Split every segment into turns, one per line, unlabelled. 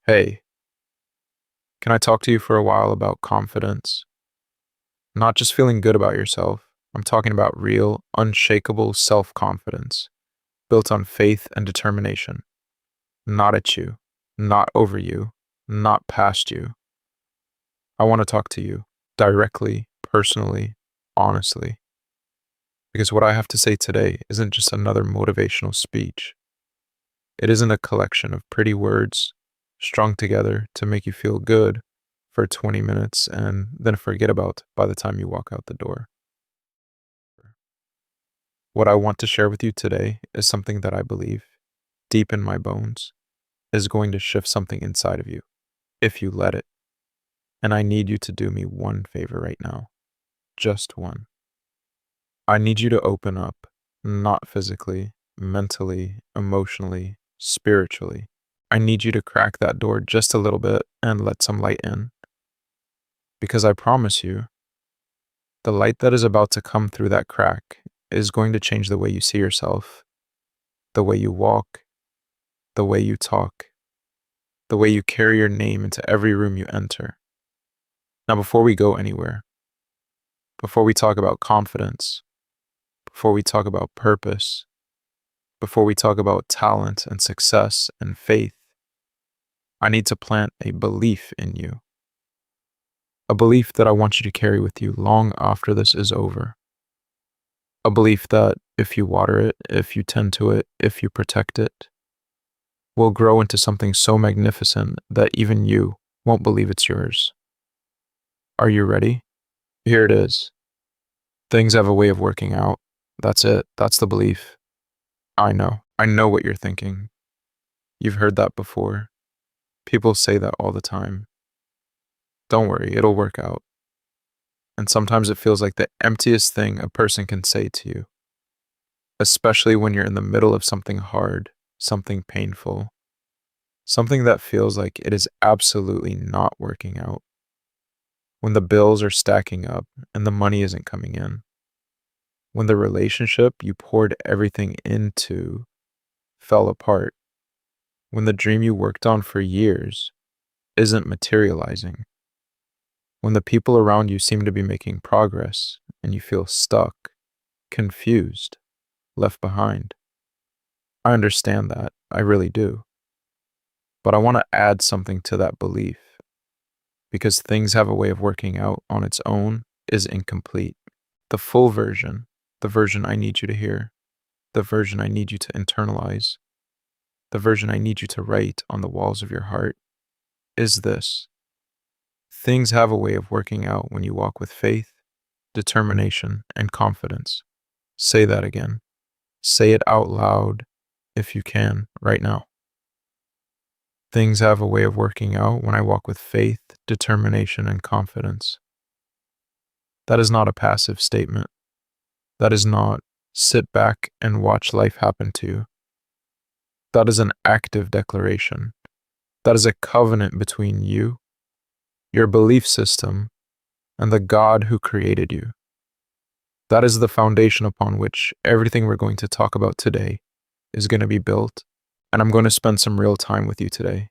Hey, can I talk to you for a while about confidence? Not just feeling good about yourself. I'm talking about real, unshakable self confidence, built on faith and determination. Not at you, not over you, not past you. I want to talk to you directly, personally, honestly. Because what I have to say today isn't just another motivational speech. It isn't a collection of pretty words strung together to make you feel good for 20 minutes and then forget about by the time you walk out the door. What I want to share with you today is something that I believe, deep in my bones, is going to shift something inside of you, if you let it. And I need you to do me one favor right now. Just one. I need you to open up, not physically, mentally, emotionally, spiritually. I need you to crack that door just a little bit and let some light in. Because I promise you, the light that is about to come through that crack is going to change the way you see yourself, the way you walk, the way you talk, the way you carry your name into every room you enter. Now, before we go anywhere, before we talk about confidence, before we talk about purpose, before we talk about talent and success and faith, I need to plant a belief in you. A belief that I want you to carry with you long after this is over. A belief that if you water it, if you tend to it, if you protect it, will grow into something so magnificent that even you won't believe it's yours. Are you ready? Here it is. Things have a way of working out. That's it. That's the belief. I know. I know what you're thinking. You've heard that before. People say that all the time. Don't worry, it'll work out. And sometimes it feels like the emptiest thing a person can say to you, especially when you're in the middle of something hard, something painful, something that feels like it is absolutely not working out. When the bills are stacking up and the money isn't coming in. When the relationship you poured everything into fell apart. When the dream you worked on for years isn't materializing. When the people around you seem to be making progress and you feel stuck, confused, left behind. I understand that. I really do. But I want to add something to that belief because things have a way of working out on its own is incomplete. The full version, the version I need you to hear, the version I need you to internalize, the version I need you to write on the walls of your heart is this. Things have a way of working out when you walk with faith, determination, and confidence. Say that again. Say it out loud if you can right now. Things have a way of working out when I walk with faith, determination, and confidence. That is not a passive statement. That is not sit back and watch life happen to you. That is an active declaration. That is a covenant between you, your belief system, and the God who created you. That is the foundation upon which everything we're going to talk about today is going to be built. And I'm going to spend some real time with you today.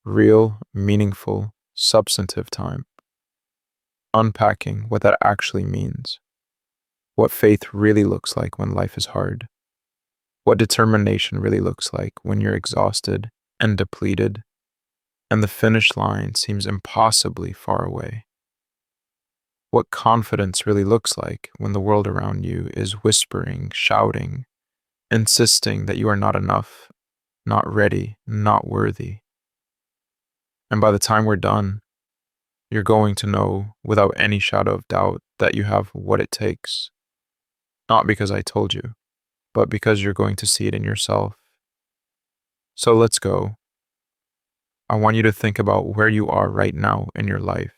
Real, meaningful, substantive time. Unpacking what that actually means. What faith really looks like when life is hard. What determination really looks like when you're exhausted and depleted, and the finish line seems impossibly far away. What confidence really looks like when the world around you is whispering, shouting, insisting that you are not enough, not ready, not worthy. And by the time we're done, you're going to know without any shadow of doubt that you have what it takes. Not because I told you, but because you're going to see it in yourself. So let's go. I want you to think about where you are right now in your life.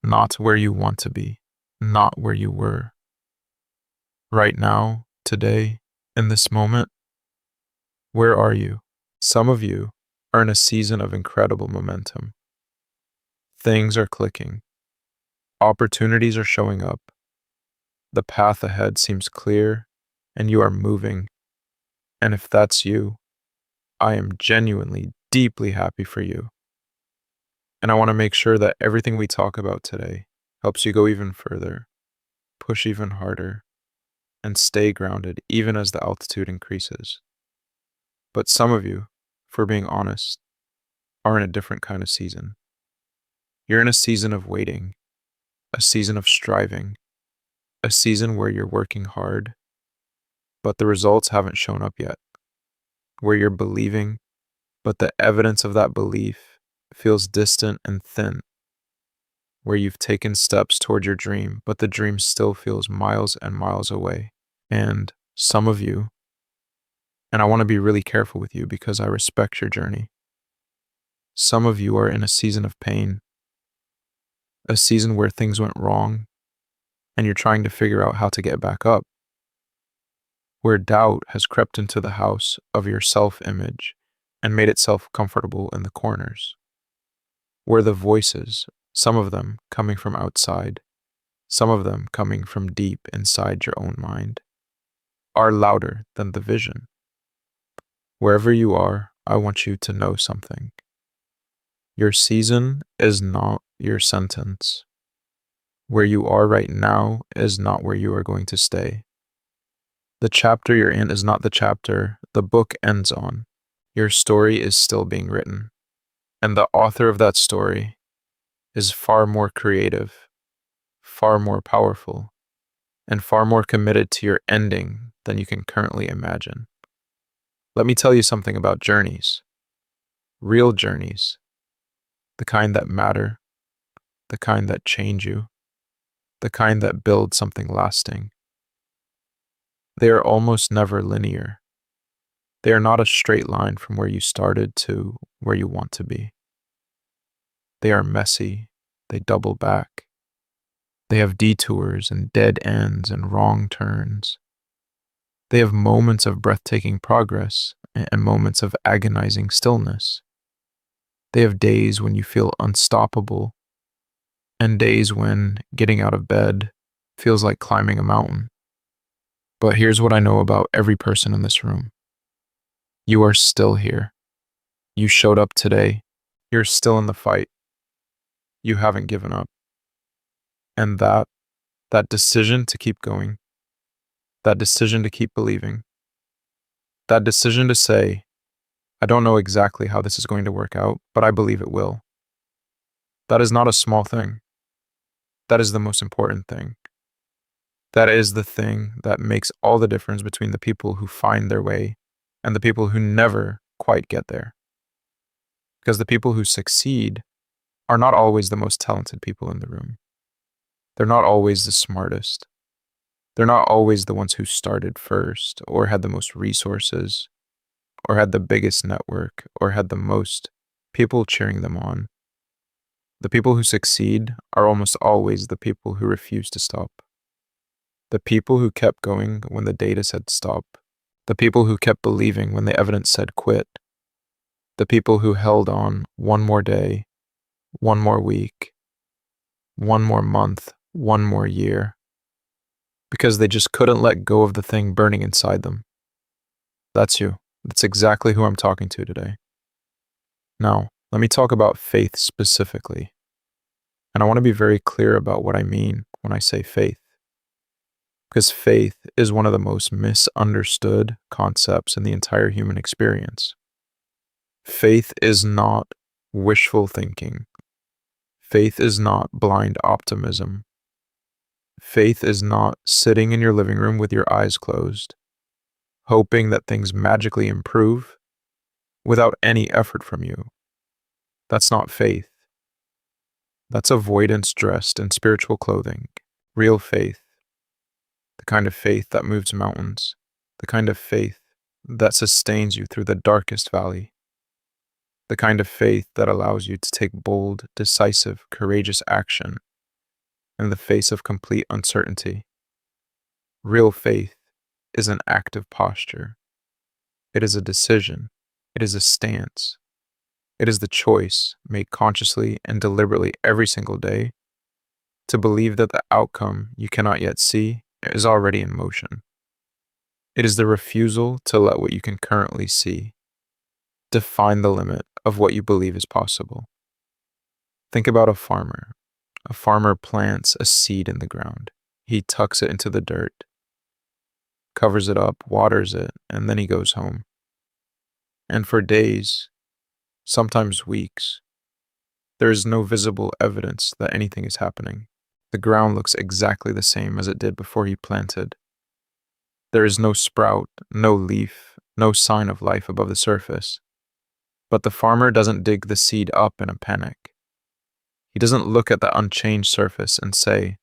Not where you want to be, not where you were. Right now, today, in this moment, where are you? Some of you are in a season of incredible momentum. Things are clicking. Opportunities are showing up. The path ahead seems clear, and you are moving. And if that's you, I am genuinely deeply happy for you. And I want to make sure that everything we talk about today helps you go even further, push even harder, and stay grounded even as the altitude increases. But some of you, for being honest, are in a different kind of season. You're in a season of waiting, a season of striving, a season where you're working hard, but the results haven't shown up yet, where you're believing, but the evidence of that belief feels distant and thin, where you've taken steps toward your dream, but the dream still feels miles and miles away. And some of you, and I want to be really careful with you because I respect your journey, some of you are in a season of pain, a season where things went wrong, and you're trying to figure out how to get back up, where doubt has crept into the house of your self-image and made itself comfortable in the corners, where the voices, some of them coming from outside, some of them coming from deep inside your own mind, are louder than the vision. Wherever you are, I want you to know something. Your season is not your sentence. Where you are right now is not where you are going to stay. The chapter you're in is not the chapter the book ends on. Your story is still being written. And the author of that story is far more creative, far more powerful, and far more committed to your ending than you can currently imagine. Let me tell you something about journeys. Real journeys. The kind that matter, the kind that change you, the kind that build something lasting. They are almost never linear. They are not a straight line from where you started to where you want to be. They are messy, they double back. They have detours and dead ends and wrong turns. They have moments of breathtaking progress and moments of agonizing stillness. They have days when you feel unstoppable and days when getting out of bed feels like climbing a mountain. But here's what I know about every person in this room. You are still here. You showed up today. You're still in the fight. You haven't given up. And that decision to keep going, that decision to keep believing, that decision to say, I don't know exactly how this is going to work out, but I believe it will. That is not a small thing. That is the most important thing. That is the thing that makes all the difference between the people who find their way and the people who never quite get there. Because the people who succeed are not always the most talented people in the room. They're not always the smartest. They're not always the ones who started first or had the most resources or had the biggest network or had the most people cheering them on. The people who succeed are almost always the people who refuse to stop. The people who kept going when the data said stop. The people who kept believing when the evidence said quit. The people who held on one more day, one more week, one more month, one more year, because they just couldn't let go of the thing burning inside them. That's you. That's exactly who I'm talking to today. Now, let me talk about faith specifically. And I want to be very clear about what I mean when I say faith. Because faith is one of the most misunderstood concepts in the entire human experience. Faith is not wishful thinking. Faith is not blind optimism. Faith is not sitting in your living room with your eyes closed, hoping that things magically improve without any effort from you. That's not faith. That's avoidance dressed in spiritual clothing. Real faith, the kind of faith that moves mountains, the kind of faith that sustains you through the darkest valley, the kind of faith that allows you to take bold, decisive, courageous action in the face of complete uncertainty. Real faith is an active posture. It is a decision. It is a stance. It is the choice made consciously and deliberately every single day to believe that the outcome you cannot yet see is already in motion. It is the refusal to let what you can currently see define the limit of what you believe is possible. Think about a farmer. A farmer plants a seed in the ground. He tucks it into the dirt, covers it up, waters it, and then he goes home. And for days, sometimes weeks, there is no visible evidence that anything is happening. The ground looks exactly the same as it did before he planted. There is no sprout, no leaf, no sign of life above the surface. But the farmer doesn't dig the seed up in a panic. He doesn't look at the unchanged surface and say,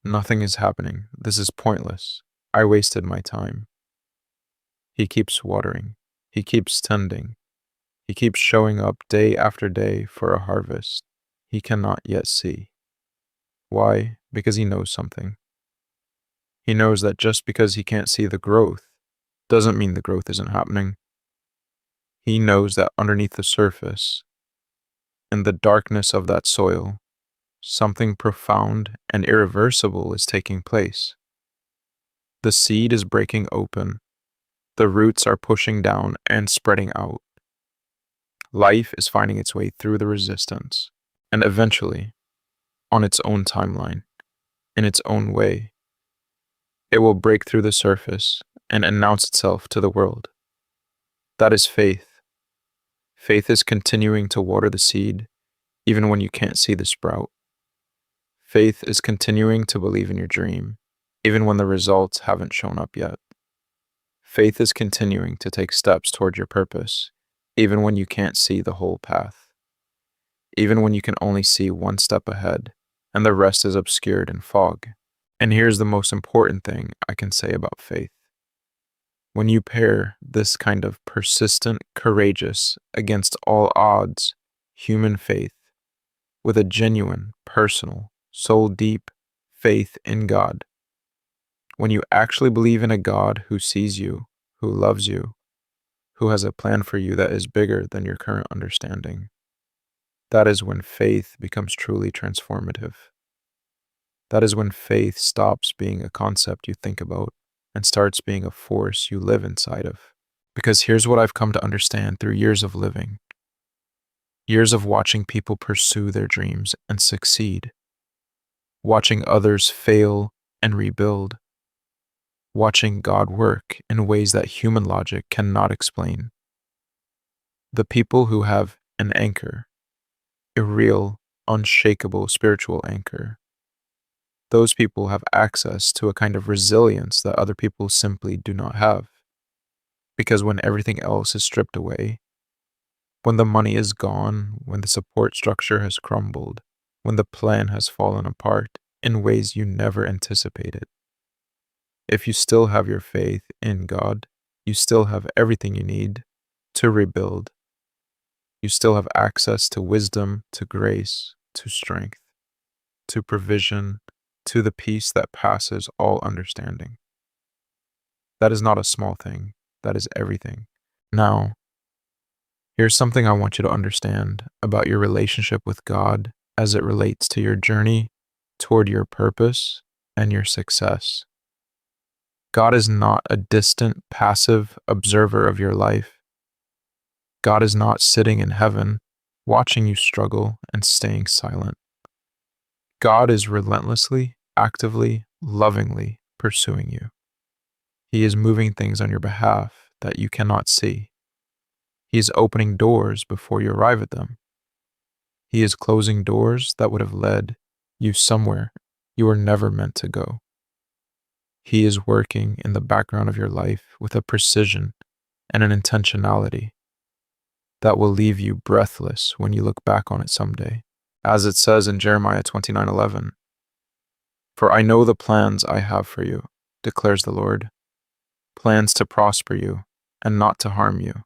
"Nothing is happening. This is pointless. I wasted my time." He keeps watering. He keeps tending. He keeps showing up day after day for a harvest he cannot yet see. Why? Because he knows something. He knows that just because he can't see the growth doesn't mean the growth isn't happening. He knows that underneath the surface, in the darkness of that soil, something profound and irreversible is taking place. The seed is breaking open. The roots are pushing down and spreading out. Life is finding its way through the resistance, and eventually, on its own timeline, in its own way, it will break through the surface and announce itself to the world. That is faith. Faith is continuing to water the seed even when you can't see the sprout. Faith is continuing to believe in your dream even when the results haven't shown up yet. Faith is continuing to take steps toward your purpose even when you can't see the whole path. Even when you can only see one step ahead and the rest is obscured in fog. And here's the most important thing I can say about faith. When you pair this kind of persistent, courageous, against all odds, human faith with a genuine, personal, soul-deep faith in God, when you actually believe in a God who sees you, who loves you, who has a plan for you that is bigger than your current understanding, that is when faith becomes truly transformative. That is when faith stops being a concept you think about and starts being a force you live inside of. Because here's what I've come to understand through years of living. Years of watching people pursue their dreams and succeed. Watching others fail and rebuild. Watching God work in ways that human logic cannot explain. The people who have an anchor, a real, unshakable spiritual anchor, those people have access to a kind of resilience that other people simply do not have. Because when everything else is stripped away, when the money is gone, when the support structure has crumbled, when the plan has fallen apart in ways you never anticipated, if you still have your faith in God, you still have everything you need to rebuild. You still have access to wisdom, to grace, to strength, to provision, to the peace that passes all understanding. That is not a small thing. That is everything. Now, here's something I want you to understand about your relationship with God as it relates to your journey toward your purpose and your success. God is not a distant, passive observer of your life. God is not sitting in heaven, watching you struggle and staying silent. God is relentlessly, actively, lovingly pursuing you. He is moving things on your behalf that you cannot see. He is opening doors before you arrive at them. He is closing doors that would have led you somewhere you were never meant to go. He is working in the background of your life with a precision and an intentionality that will leave you breathless when you look back on it someday. As it says in Jeremiah 29:11, "For I know the plans I have for you, declares the Lord, plans to prosper you and not to harm you,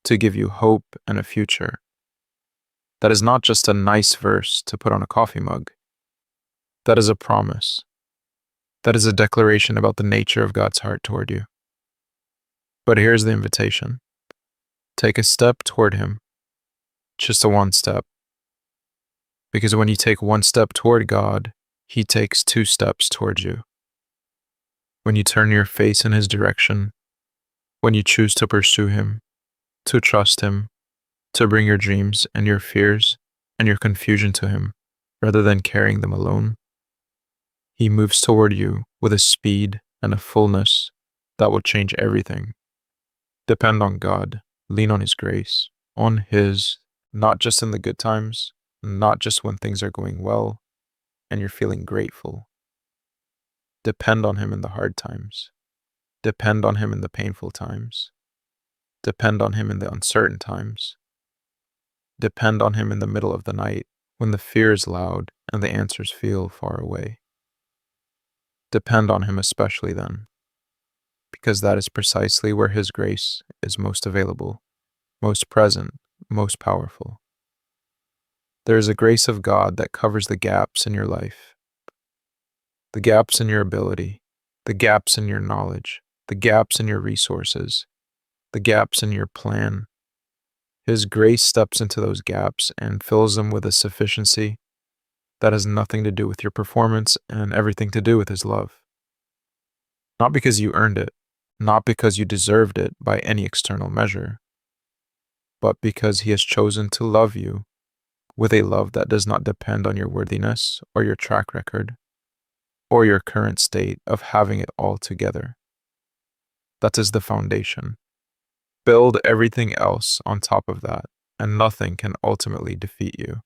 to give you hope and a future." That is not just a nice verse to put on a coffee mug. That is a promise. That is a declaration about the nature of God's heart toward you. But here's the invitation. Take a step toward Him, just a one step. Because when you take one step toward God, He takes two steps towards you. When you turn your face in His direction, when you choose to pursue Him, to trust Him, to bring your dreams and your fears and your confusion to Him rather than carrying them alone. He moves toward you with a speed and a fullness that will change everything. Depend on God, lean on His grace, on His, not just in the good times, not just when things are going well and you're feeling grateful. Depend on Him in the hard times. Depend on Him in the painful times. Depend on Him in the uncertain times. Depend on Him in the middle of the night when the fear is loud and the answers feel far away. Depend on Him especially then, because that is precisely where His grace is most available, most present, most powerful. There is a grace of God that covers the gaps in your life, the gaps in your ability, the gaps in your knowledge, the gaps in your resources, the gaps in your plan. His grace steps into those gaps and fills them with a sufficiency that has nothing to do with your performance and everything to do with His love. Not because you earned it, not because you deserved it by any external measure, but because He has chosen to love you with a love that does not depend on your worthiness or your track record or your current state of having it all together. That is the foundation. Build everything else on top of that, and nothing can ultimately defeat you.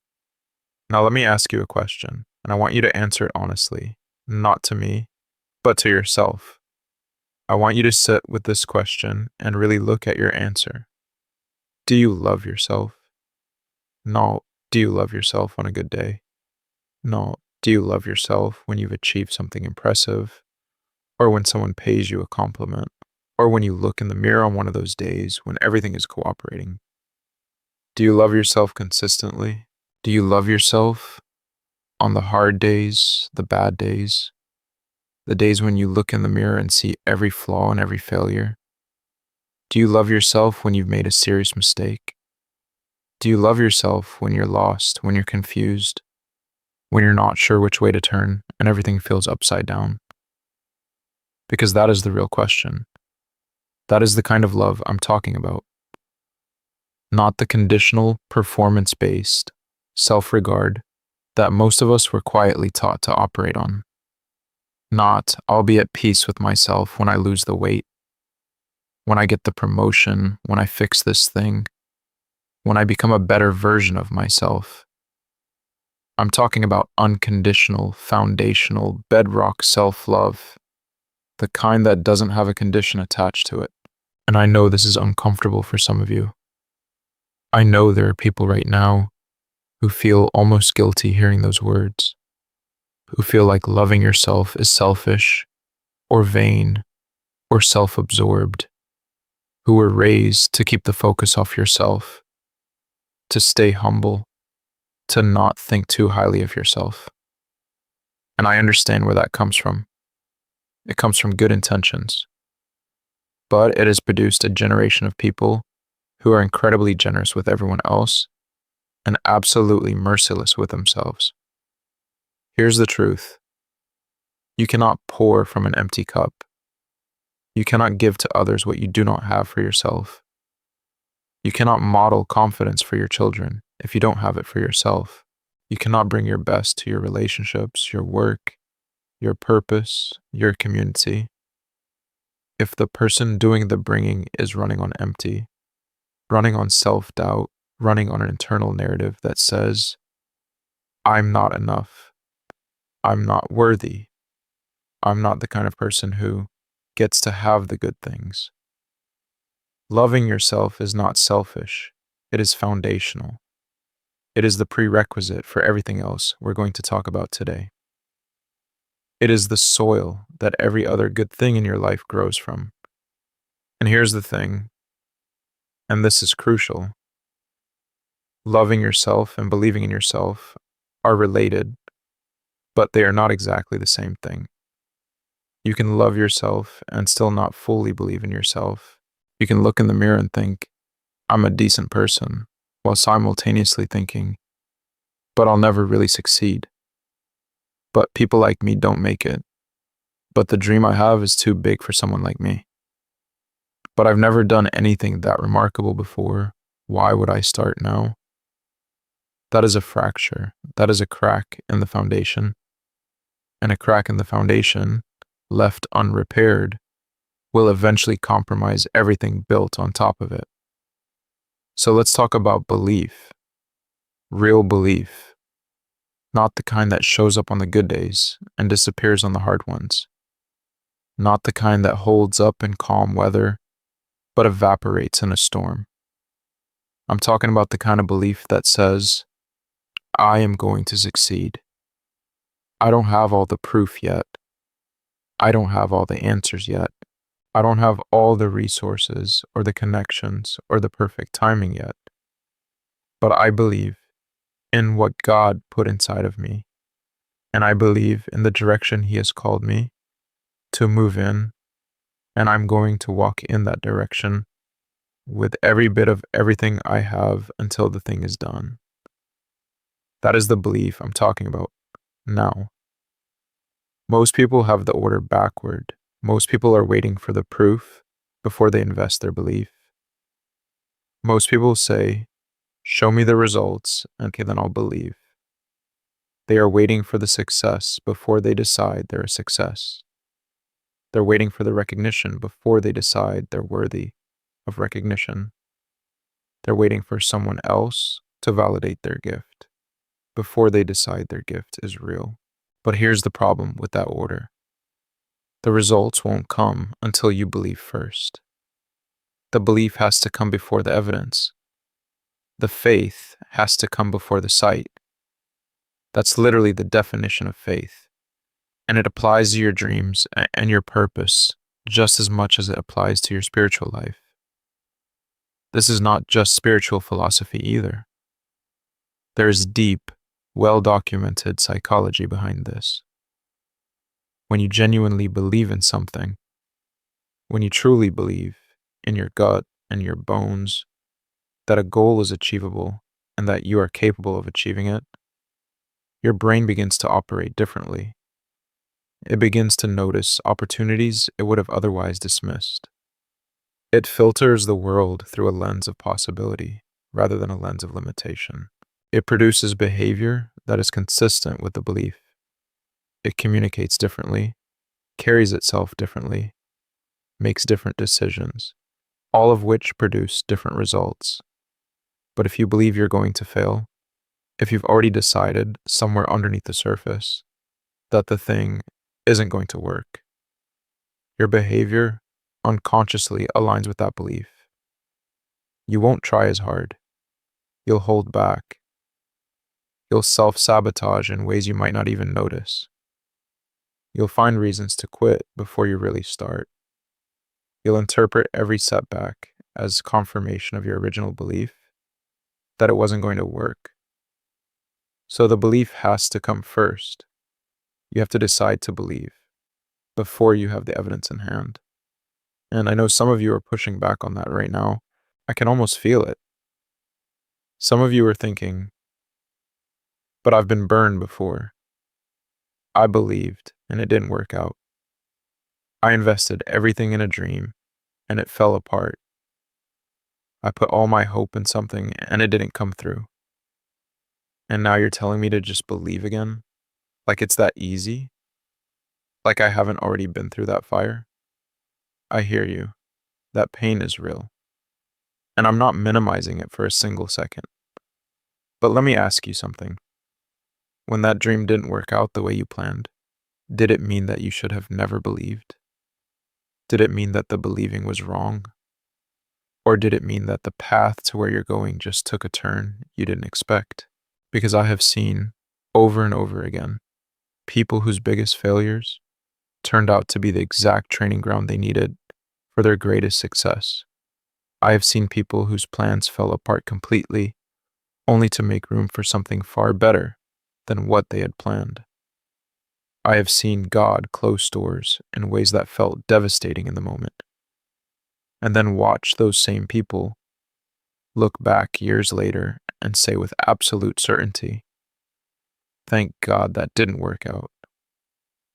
Now let me ask you a question, and I want you to answer it honestly, not to me, but to yourself. I want you to sit with this question and really look at your answer. Do you love yourself? No. Do you love yourself on a good day? No. Do you love yourself when you've achieved something impressive? Or when someone pays you a compliment? Or when you look in the mirror on one of those days when everything is cooperating? Do you love yourself consistently? Do you love yourself on the hard days, the bad days, the days when you look in the mirror and see every flaw and every failure? Do you love yourself when you've made a serious mistake? Do you love yourself when you're lost, when you're confused, when you're not sure which way to turn and everything feels upside down? Because that is the real question. That is the kind of love I'm talking about. Not the conditional, performance-based self-regard that most of us were quietly taught to operate on. Not, I'll be at peace with myself when I lose the weight, when I get the promotion, when I fix this thing, when I become a better version of myself. I'm talking about unconditional, foundational, bedrock self-love, the kind that doesn't have a condition attached to it. And I know this is uncomfortable for some of you. I know there are people right now who feel almost guilty hearing those words, who feel like loving yourself is selfish or vain or self-absorbed, who were raised to keep the focus off yourself, to stay humble, to not think too highly of yourself. And I understand where that comes from. It comes from good intentions. But it has produced a generation of people who are incredibly generous with everyone else and absolutely merciless with themselves. Here's the truth. You cannot pour from an empty cup. You cannot give to others what you do not have for yourself. You cannot model confidence for your children if you don't have it for yourself. You cannot bring your best to your relationships, your work, your purpose, your community, if the person doing the bringing is running on empty, running on self-doubt, running on an internal narrative that says, I'm not enough, I'm not worthy, I'm not the kind of person who gets to have the good things. Loving yourself is not selfish, it is foundational. It is the prerequisite for everything else we're going to talk about today. It is the soil that every other good thing in your life grows from. And here's the thing, and this is crucial. Loving yourself and believing in yourself are related, but they are not exactly the same thing. You can love yourself and still not fully believe in yourself. You can look in the mirror and think, I'm a decent person, while simultaneously thinking, but I'll never really succeed. But people like me don't make it. But the dream I have is too big for someone like me. But I've never done anything that remarkable before, Why would I start now? That is a fracture. That is a crack in the foundation. And a crack in the foundation, left unrepaired, will eventually compromise everything built on top of it. So let's talk about belief. Real belief. Not the kind that shows up on the good days and disappears on the hard ones. Not the kind that holds up in calm weather, but evaporates in a storm. I'm talking about the kind of belief that says, I am going to succeed. I don't have all the proof yet. I don't have all the answers yet. I don't have all the resources or the connections or the perfect timing yet. But I believe in what God put inside of me. And I believe in the direction He has called me to move in. And I'm going to walk in that direction with every bit of everything I have until the thing is done. That is the belief I'm talking about now. Most people have the order backward. Most people are waiting for the proof before they invest their belief. Most people say, show me the results, okay, then I'll believe. They are waiting for the success before they decide they're a success. They're waiting for the recognition before they decide they're worthy of recognition. They're waiting for someone else to validate their gift before they decide their gift is real. But here's the problem with that order. The results won't come until you believe first. The belief has to come before the evidence. The faith has to come before the sight. That's literally the definition of faith. And it applies to your dreams and your purpose just as much as it applies to your spiritual life. This is not just spiritual philosophy either. There is deep, well-documented psychology behind this. When you genuinely believe in something, when you truly believe in your gut and your bones that a goal is achievable and that you are capable of achieving it, your brain begins to operate differently. It begins to notice opportunities it would have otherwise dismissed. It filters the world through a lens of possibility rather than a lens of limitation. It produces behavior that is consistent with the belief. It communicates differently, carries itself differently, makes different decisions, all of which produce different results. But if you believe you're going to fail, if you've already decided somewhere underneath the surface that the thing isn't going to work, your behavior unconsciously aligns with that belief. You won't try as hard. You'll hold back. You'll self-sabotage in ways you might not even notice. You'll find reasons to quit before you really start. You'll interpret every setback as confirmation of your original belief that it wasn't going to work. So the belief has to come first. You have to decide to believe before you have the evidence in hand. And I know some of you are pushing back on that right now. I can almost feel it. Some of you are thinking, but I've been burned before. I believed, and it didn't work out. I invested everything in a dream, and it fell apart. I put all my hope in something, and it didn't come through. And now you're telling me to just believe again? Like it's that easy? Like I haven't already been through that fire? I hear you. That pain is real. And I'm not minimizing it for a single second. But let me ask you something. When that dream didn't work out the way you planned, did it mean that you should have never believed? Did it mean that the believing was wrong? Or did it mean that the path to where you're going just took a turn you didn't expect? Because I have seen, over and over again, people whose biggest failures turned out to be the exact training ground they needed for their greatest success. I have seen people whose plans fell apart completely, only to make room for something far better than what they had planned. I have seen God close doors in ways that felt devastating in the moment, and then watch those same people look back years later and say with absolute certainty, thank God that didn't work out.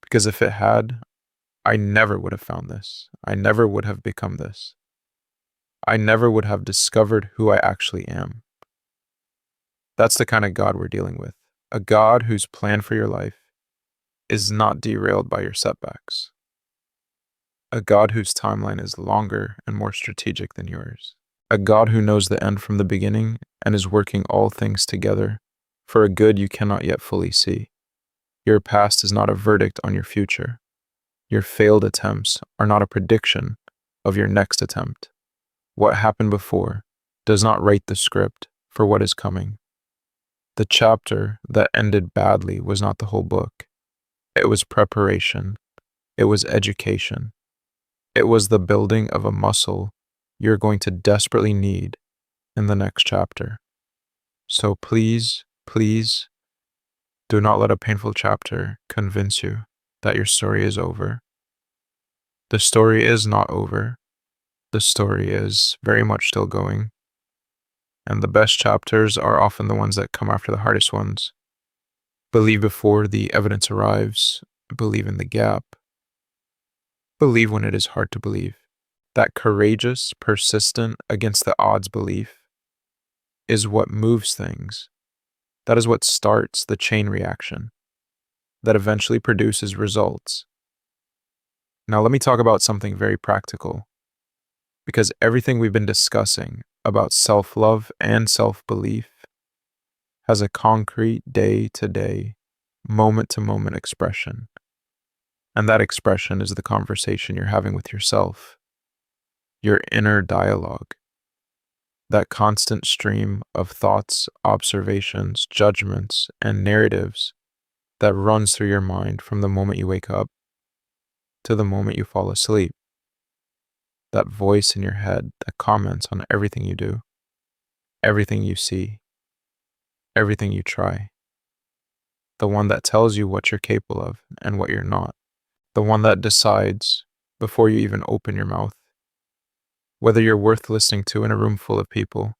Because if it had, I never would have found this. I never would have become this. I never would have discovered who I actually am. That's the kind of God we're dealing with. A God whose plan for your life is not derailed by your setbacks. A God whose timeline is longer and more strategic than yours. A God who knows the end from the beginning and is working all things together for a good you cannot yet fully see. Your past is not a verdict on your future. Your failed attempts are not a prediction of your next attempt. What happened before does not write the script for what is coming. The chapter that ended badly was not the whole book. It was preparation. It was education. It was the building of a muscle you're going to desperately need in the next chapter. So please, please, do not let a painful chapter convince you that your story is over. The story is not over. The story is very much still going. And the best chapters are often the ones that come after the hardest ones. Believe before the evidence arrives. Believe in the gap. Believe when it is hard to believe. That courageous, persistent, against the odds belief is what moves things. That is what starts the chain reaction that eventually produces results. Now, let me talk about something very practical, because everything we've been discussing about self-love and self-belief has a concrete day-to-day, moment-to-moment expression. And that expression is the conversation you're having with yourself, your inner dialogue, that constant stream of thoughts, observations, judgments, and narratives that runs through your mind from the moment you wake up to the moment you fall asleep. That voice in your head that comments on everything you do, everything you see, everything you try. The one that tells you what you're capable of and what you're not. The one that decides, before you even open your mouth, whether you're worth listening to in a room full of people.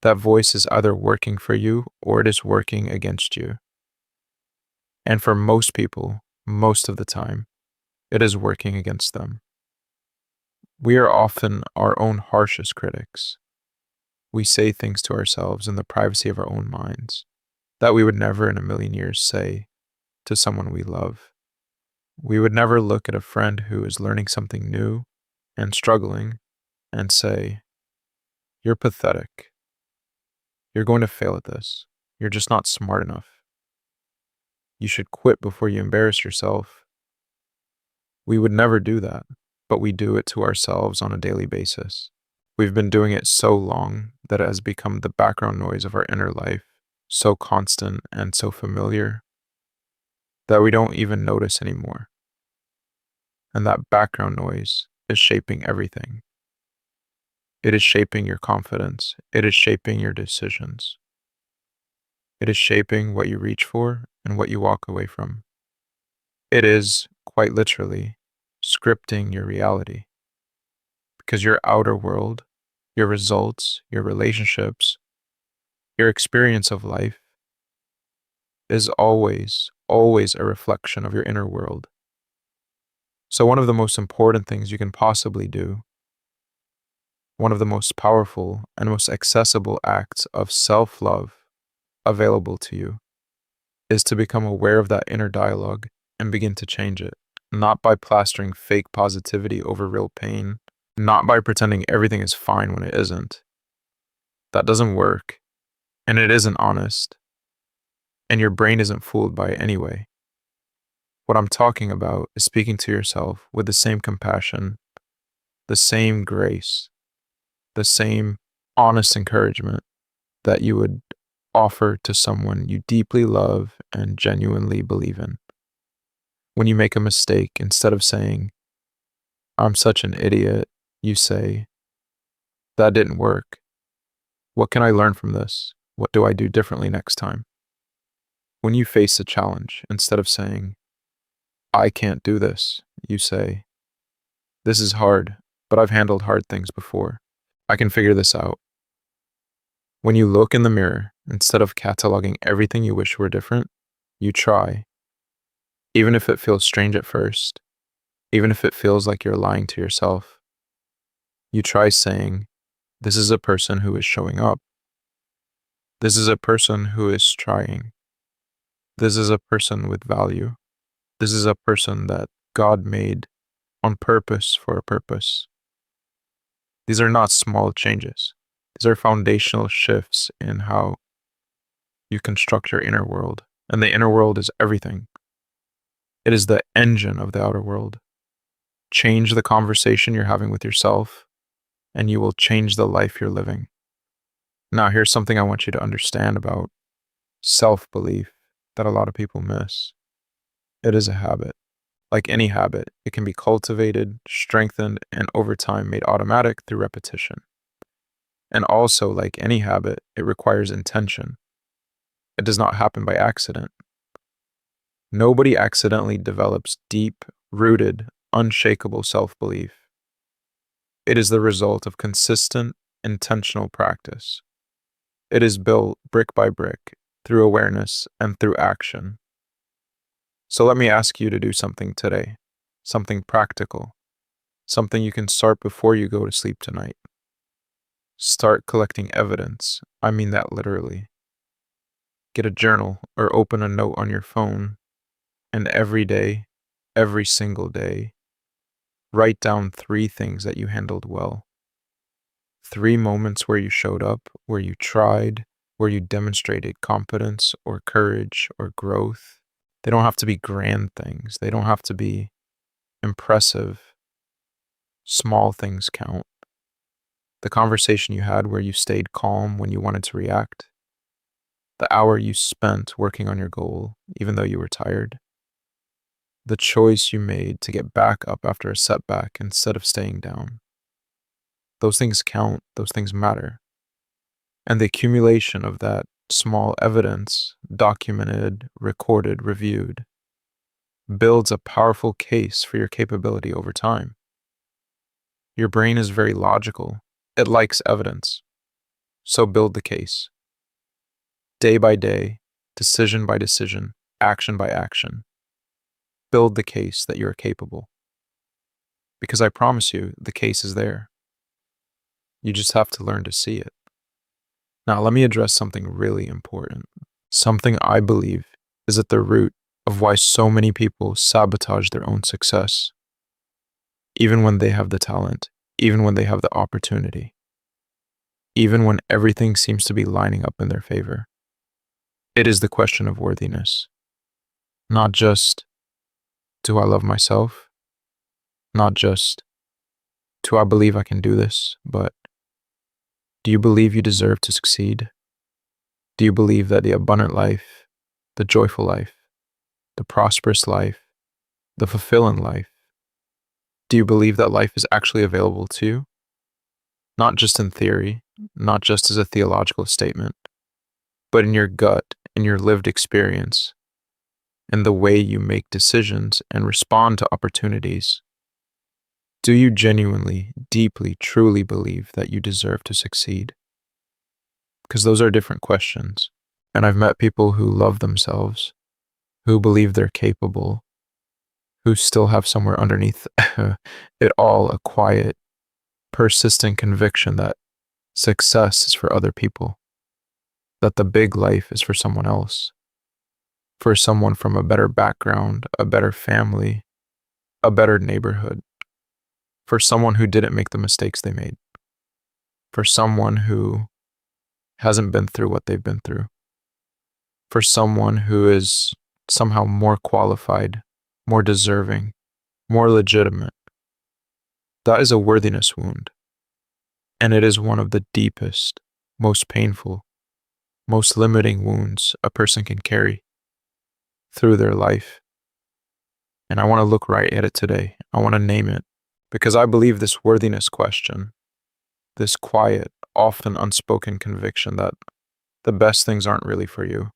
That voice is either working for you or it is working against you. And for most people, most of the time, it is working against them. We are often our own harshest critics. We say things to ourselves in the privacy of our own minds that we would never in a million years say to someone we love. We would never look at a friend who is learning something new and struggling and say, "You're pathetic. You're going to fail at this. You're just not smart enough. You should quit before you embarrass yourself." We would never do that, but we do it to ourselves on a daily basis. We've been doing it so long that it has become the background noise of our inner life, so constant and so familiar that we don't even notice anymore. And that background noise is shaping everything. It is shaping your confidence. It is shaping your decisions. It is shaping what you reach for and what you walk away from. It is, quite literally, scripting your reality. Because your outer world, your results, your relationships, your experience of life is always, always a reflection of your inner world. So one of the most important things you can possibly do, one of the most powerful and most accessible acts of self-love available to you, is to become aware of that inner dialogue and begin to change it, not by plastering fake positivity over real pain, not by pretending everything is fine when it isn't. That doesn't work, and it isn't honest, and your brain isn't fooled by it anyway. What I'm talking about is speaking to yourself with the same compassion, the same grace, the same honest encouragement that you would offer to someone you deeply love and genuinely believe in. When you make a mistake, instead of saying, "I'm such an idiot," you say, "That didn't work. What can I learn from this? What do I do differently next time?" When you face a challenge, instead of saying, "I can't do this," you say, "This is hard, but I've handled hard things before. I can figure this out." When you look in the mirror, instead of cataloging everything you wish were different, you try. Even if it feels strange at first, even if it feels like you're lying to yourself, You try saying, this is a person who is showing up. This is a person who is trying. This is a person with value. This is a person that God made on purpose for a purpose. These are not small changes. These are foundational shifts in how you construct your inner world. And the inner world is everything. It is the engine of the outer world. Change the conversation you're having with yourself, and you will change the life you're living. Now, here's something I want you to understand about self-belief that a lot of people miss. It is a habit. Like any habit, it can be cultivated, strengthened, and over time made automatic through repetition. And also, like any habit, it requires intention. It does not happen by accident. Nobody accidentally develops deep, rooted, unshakable self-belief. It is the result of consistent, intentional practice. It is built brick by brick through awareness and through action. So let me ask you to do something today, something practical, something you can start before you go to sleep tonight. Start collecting evidence. I mean that literally. Get a journal or open a note on your phone, and every day, every single day, write down 3 things that you handled well. 3 moments where you showed up, where you tried, where you demonstrated competence or courage or growth. They don't have to be grand things. They don't have to be impressive. Small things count. The conversation you had where you stayed calm when you wanted to react. The hour you spent working on your goal, even though you were tired. The choice you made to get back up after a setback instead of staying down. Those things count. Those things matter. And the accumulation of that small evidence, documented, recorded, reviewed, builds a powerful case for your capability over time. Your brain is very logical. It likes evidence. So build the case. Day by day, decision by decision, action by action. Build the case that you are capable. Because I promise you, the case is there. You just have to learn to see it. Now, let me address something really important. Something I believe is at the root of why so many people sabotage their own success, even when they have the talent, even when they have the opportunity, even when everything seems to be lining up in their favor. It is the question of worthiness. Not just, do I love myself? Not just, do I believe I can do this? But, do you believe you deserve to succeed? Do you believe that the abundant life, the joyful life, the prosperous life, the fulfilling life, do you believe that life is actually available to you? Not just in theory, not just as a theological statement, but in your gut, in your lived experience, in the way you make decisions and respond to opportunities. Do you genuinely, deeply, truly believe that you deserve to succeed? Because those are different questions. And I've met people who love themselves, who believe they're capable, who still have somewhere underneath it all a quiet, persistent conviction that success is for other people, that the big life is for someone else, for someone from a better background, a better family, a better neighborhood, for someone who didn't make the mistakes they made, for someone who hasn't been through what they've been through, for someone who is somehow more qualified, more deserving, more legitimate. That is a worthiness wound, and it is one of the deepest, most painful, most limiting wounds a person can carry through their life. And I want to look right at it today. I want to name it, because I believe this worthiness question, this quiet, often unspoken conviction that the best things aren't really for you,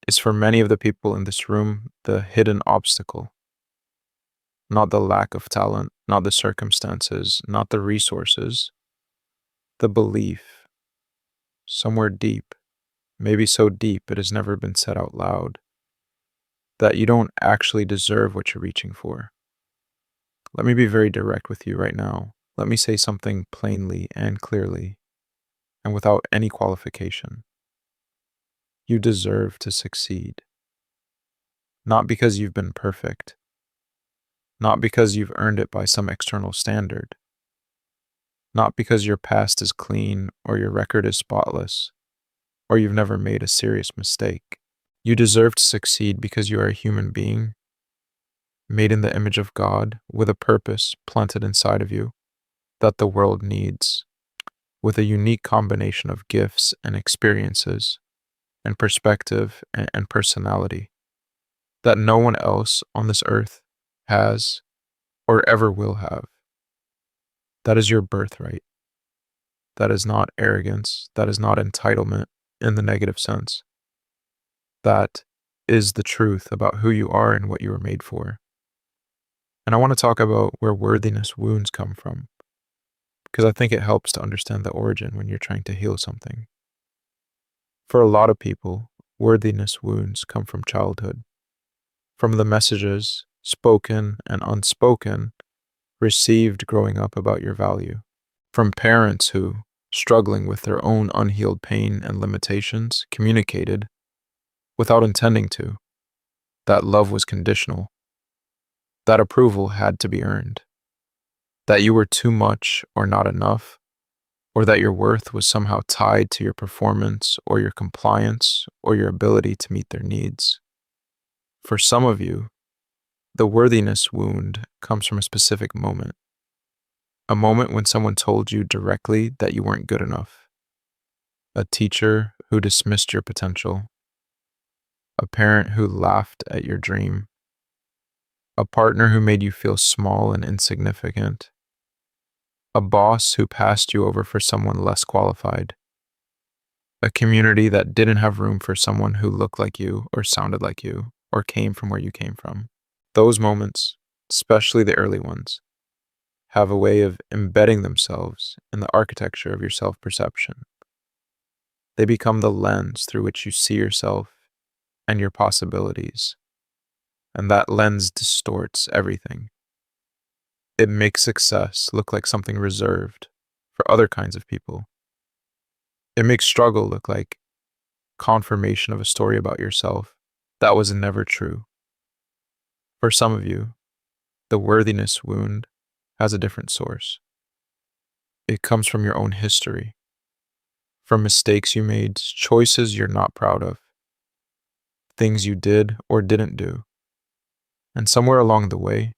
is for many of the people in this room the hidden obstacle. Not the lack of talent, not the circumstances, not the resources, the belief, somewhere deep, maybe so deep it has never been said out loud, that you don't actually deserve what you're reaching for. Let me be very direct with you right now. let me say something plainly and clearly, and without any qualification. You deserve to succeed. Not because you've been perfect, not because you've earned it by some external standard, not because your past is clean or your record is spotless, or you've never made a serious mistake. You deserve to succeed because you are a human being, made in the image of God, with a purpose planted inside of you that the world needs, with a unique combination of gifts and experiences, and perspective and personality that no one else on this earth has or ever will have. That is your birthright. That is not arrogance. That is not entitlement in the negative sense. That is the truth about who you are and what you were made for. And I want to talk about where worthiness wounds come from, because I think it helps to understand the origin when you're trying to heal something. For a lot of people, worthiness wounds come from childhood, from the messages, spoken and unspoken, received growing up about your value, from parents who, struggling with their own unhealed pain and limitations, communicated, without intending to, that love was conditional, that approval had to be earned, that you were too much or not enough, or that your worth was somehow tied to your performance or your compliance or your ability to meet their needs. For some of you, the worthiness wound comes from a specific moment, a moment when someone told you directly that you weren't good enough, a teacher who dismissed your potential, a parent who laughed at your dream, a partner who made you feel small and insignificant, a boss who passed you over for someone less qualified, a community that didn't have room for someone who looked like you or sounded like you or came from where you came from. Those moments, especially the early ones, have a way of embedding themselves in the architecture of your self-perception. They become the lens through which you see yourself and your possibilities, and that lens distorts everything. It makes success look like something reserved for other kinds of people. It makes struggle look like confirmation of a story about yourself that was never true. For some of you, the worthiness wound has a different source. It comes from your own history, from mistakes you made, choices you're not proud of, things you did or didn't do. And somewhere along the way,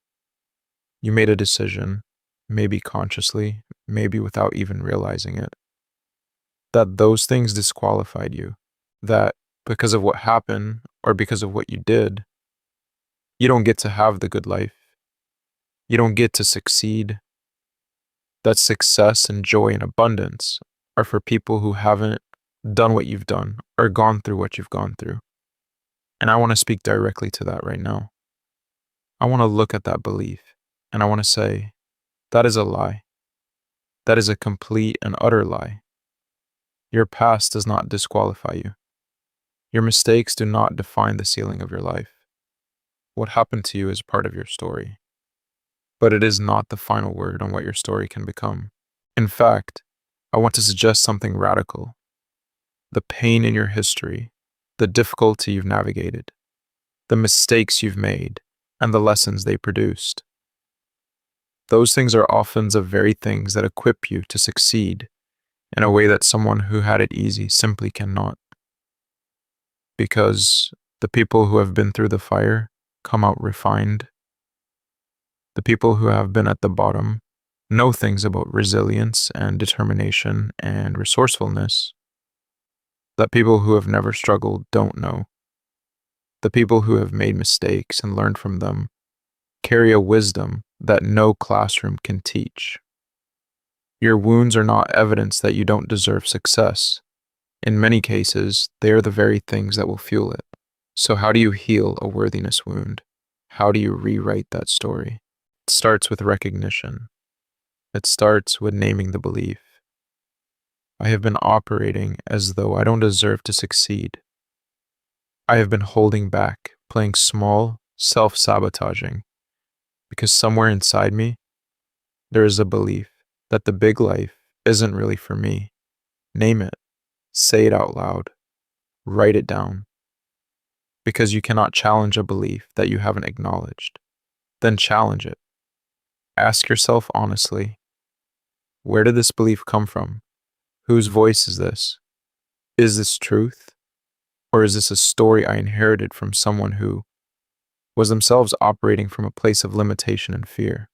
you made a decision, maybe consciously, maybe without even realizing it, that those things disqualified you, that because of what happened or because of what you did, you don't get to have the good life. You don't get to succeed. That success and joy and abundance are for people who haven't done what you've done or gone through what you've gone through. And I want to speak directly to that right now. I want to look at that belief and I want to say, that is a lie. That is a complete and utter lie. Your past does not disqualify you. Your mistakes do not define the ceiling of your life. What happened to you is part of your story, but it is not the final word on what your story can become. In fact, I want to suggest something radical. The pain in your history, the difficulty you've navigated, the mistakes you've made, and the lessons they produced. Those things are often the very things that equip you to succeed in a way that someone who had it easy simply cannot. Because the people who have been through the fire come out refined. The people who have been at the bottom know things about resilience and determination and resourcefulness that people who have never struggled don't know. The people who have made mistakes and learned from them carry a wisdom that no classroom can teach. Your wounds are not evidence that you don't deserve success. In many cases, they are the very things that will fuel it. So how do you heal a worthiness wound? How do you rewrite that story? It starts with recognition. It starts with naming the belief. I have been operating as though I don't deserve to succeed. I have been holding back, playing small, self-sabotaging, because somewhere inside me, there is a belief that the big life isn't really for me. Name it, say it out loud, write it down, because you cannot challenge a belief that you haven't acknowledged. Then challenge it. Ask yourself honestly, where did this belief come from? Whose voice is this? Is this truth? Or is this a story I inherited from someone who was themselves operating from a place of limitation and fear?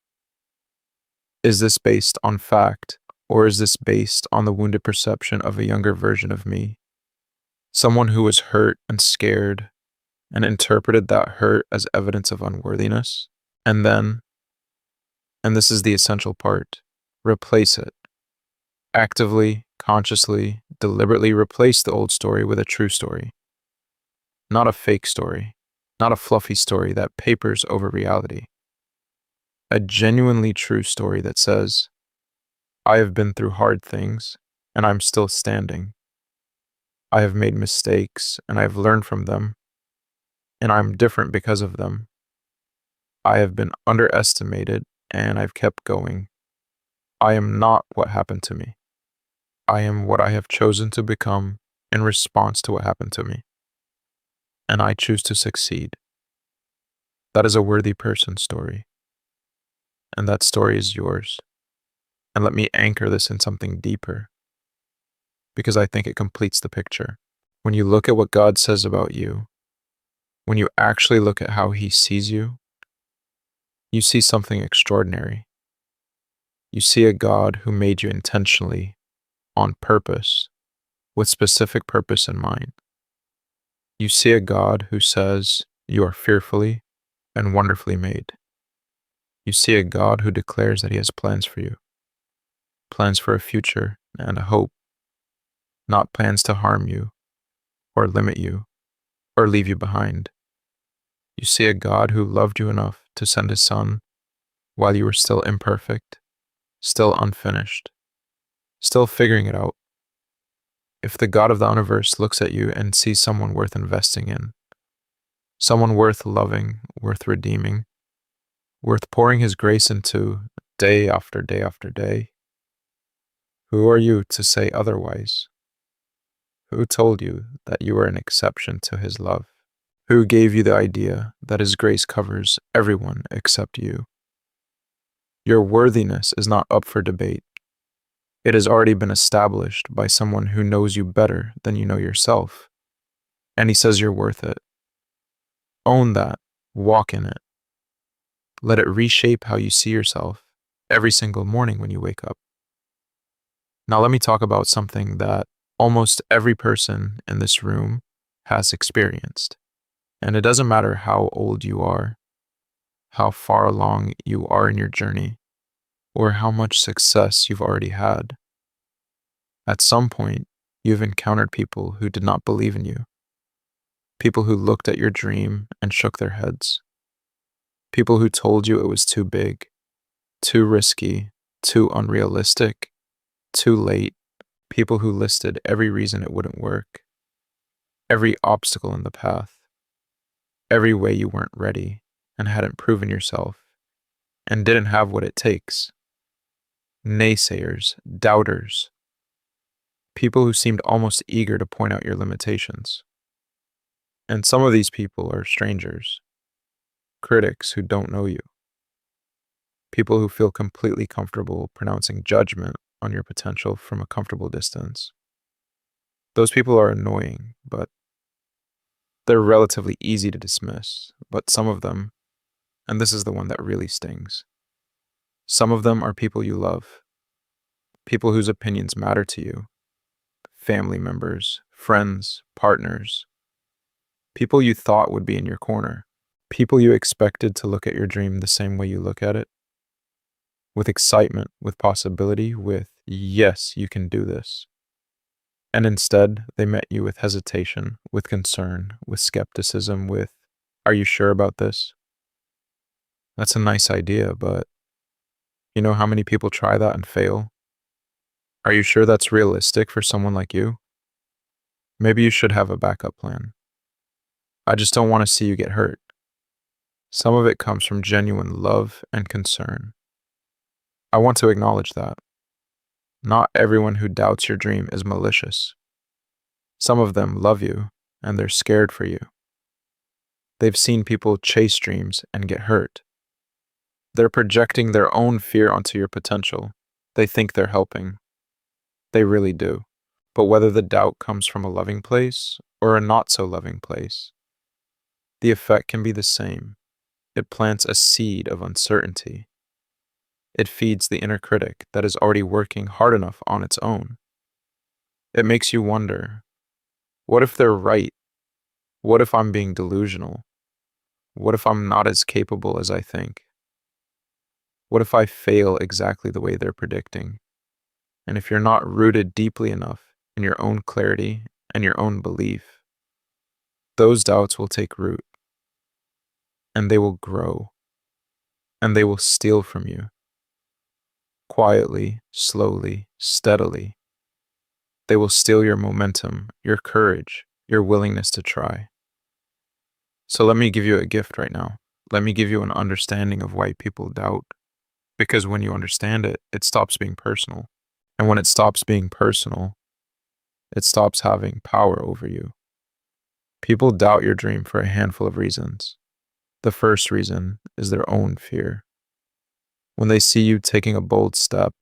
Is this based on fact, or is this based on the wounded perception of a younger version of me? Someone who was hurt and scared and interpreted that hurt as evidence of unworthiness? And then, and this is the essential part, replace it. Actively, consciously, deliberately replace the old story with a true story. Not a fake story, not a fluffy story that papers over reality. A genuinely true story that says, I have been through hard things and I'm still standing. I have made mistakes and I have learned from them, and I'm different because of them. I have been underestimated and I've kept going. I am not what happened to me. I am what I have chosen to become in response to what happened to me. And I choose to succeed. That is a worthy person's story. And that story is yours. And let me anchor this in something deeper, because I think it completes the picture. When you look at what God says about you, when you actually look at how He sees you, you see something extraordinary. You see a God who made you intentionally, on purpose, with specific purpose in mind. You see a God who says you are fearfully and wonderfully made. You see a God who declares that He has plans for you, plans for a future and a hope, not plans to harm you or limit you or leave you behind. You see a God who loved you enough to send His Son while you were still imperfect, still unfinished, still figuring it out. If the God of the universe looks at you and sees someone worth investing in, someone worth loving, worth redeeming, worth pouring His grace into day after day after day, who are you to say otherwise? Who told you that you are an exception to His love? Who gave you the idea that His grace covers everyone except you? Your worthiness is not up for debate. It has already been established by someone who knows you better than you know yourself, and He says you're worth it. Own that, walk in it. Let it reshape how you see yourself every single morning when you wake up. Now let me talk about something that almost every person in this room has experienced. And it doesn't matter how old you are, how far along you are in your journey, or how much success you've already had. At some point, you've encountered people who did not believe in you, people who looked at your dream and shook their heads, people who told you it was too big, too risky, too unrealistic, too late, people who listed every reason it wouldn't work, every obstacle in the path, every way you weren't ready and hadn't proven yourself and didn't have what it takes. Naysayers, doubters, people who seemed almost eager to point out your limitations. And some of these people are strangers, critics who don't know you, people who feel completely comfortable pronouncing judgment on your potential from a comfortable distance. Those people are annoying, but they're relatively easy to dismiss. But some of them, and this is the one that really stings, some of them are people you love, people whose opinions matter to you, family members, friends, partners, people you thought would be in your corner, people you expected to look at your dream the same way you look at it, with excitement, with possibility, with, yes, you can do this. And instead, they met you with hesitation, with concern, with skepticism, with, are you sure about this? That's a nice idea, but you know how many people try that and fail? Are you sure that's realistic for someone like you? Maybe you should have a backup plan. I just don't want to see you get hurt. Some of it comes from genuine love and concern. I want to acknowledge that. Not everyone who doubts your dream is malicious. Some of them love you, and they're scared for you. They've seen people chase dreams and get hurt. They're projecting their own fear onto your potential. They think they're helping. They really do. But whether the doubt comes from a loving place or a not so loving place, the effect can be the same. It plants a seed of uncertainty. It feeds the inner critic that is already working hard enough on its own. It makes you wonder, what if they're right? What if I'm being delusional? What if I'm not as capable as I think? What if I fail exactly the way they're predicting? And if you're not rooted deeply enough in your own clarity and your own belief, those doubts will take root, and they will grow, and they will steal from you. Quietly, slowly, steadily. They will steal your momentum, your courage, your willingness to try. So let me give you a gift right now. Let me give you an understanding of why people doubt. Because when you understand it, it stops being personal. And when it stops being personal, it stops having power over you. People doubt your dream for a handful of reasons. The first reason is their own fear. When they see you taking a bold step,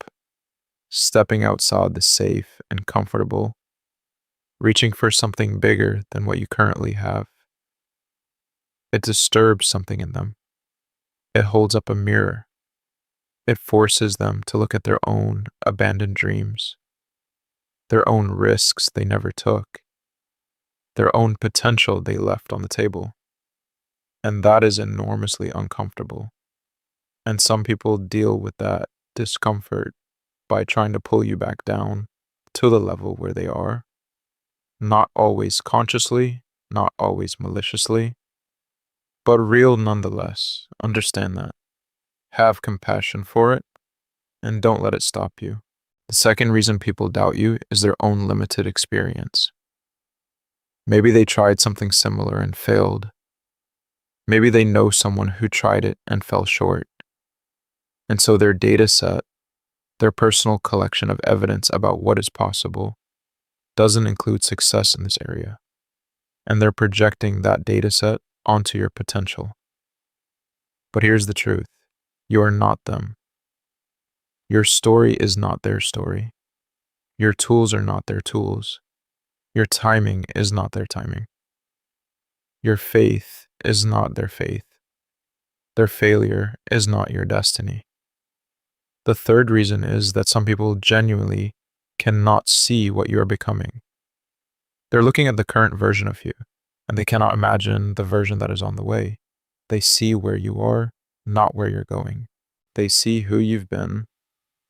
stepping outside the safe and comfortable, reaching for something bigger than what you currently have, it disturbs something in them. It holds up a mirror. It forces them to look at their own abandoned dreams, their own risks they never took, their own potential they left on the table. And that is enormously uncomfortable. And some people deal with that discomfort by trying to pull you back down to the level where they are, not always consciously, not always maliciously, but real nonetheless. Understand that. Have compassion for it, and don't let it stop you. The second reason people doubt you is their own limited experience. Maybe they tried something similar and failed. Maybe they know someone who tried it and fell short. And so their data set, their personal collection of evidence about what is possible, doesn't include success in this area. And they're projecting that data set onto your potential. But here's the truth. You are not them. Your story is not their story. Your tools are not their tools. Your timing is not their timing. Your faith is not their faith. Their failure is not your destiny. The third reason is that some people genuinely cannot see what you are becoming. They're looking at the current version of you, and they cannot imagine the version that is on the way. They see where you are, not where you're going. They see who you've been,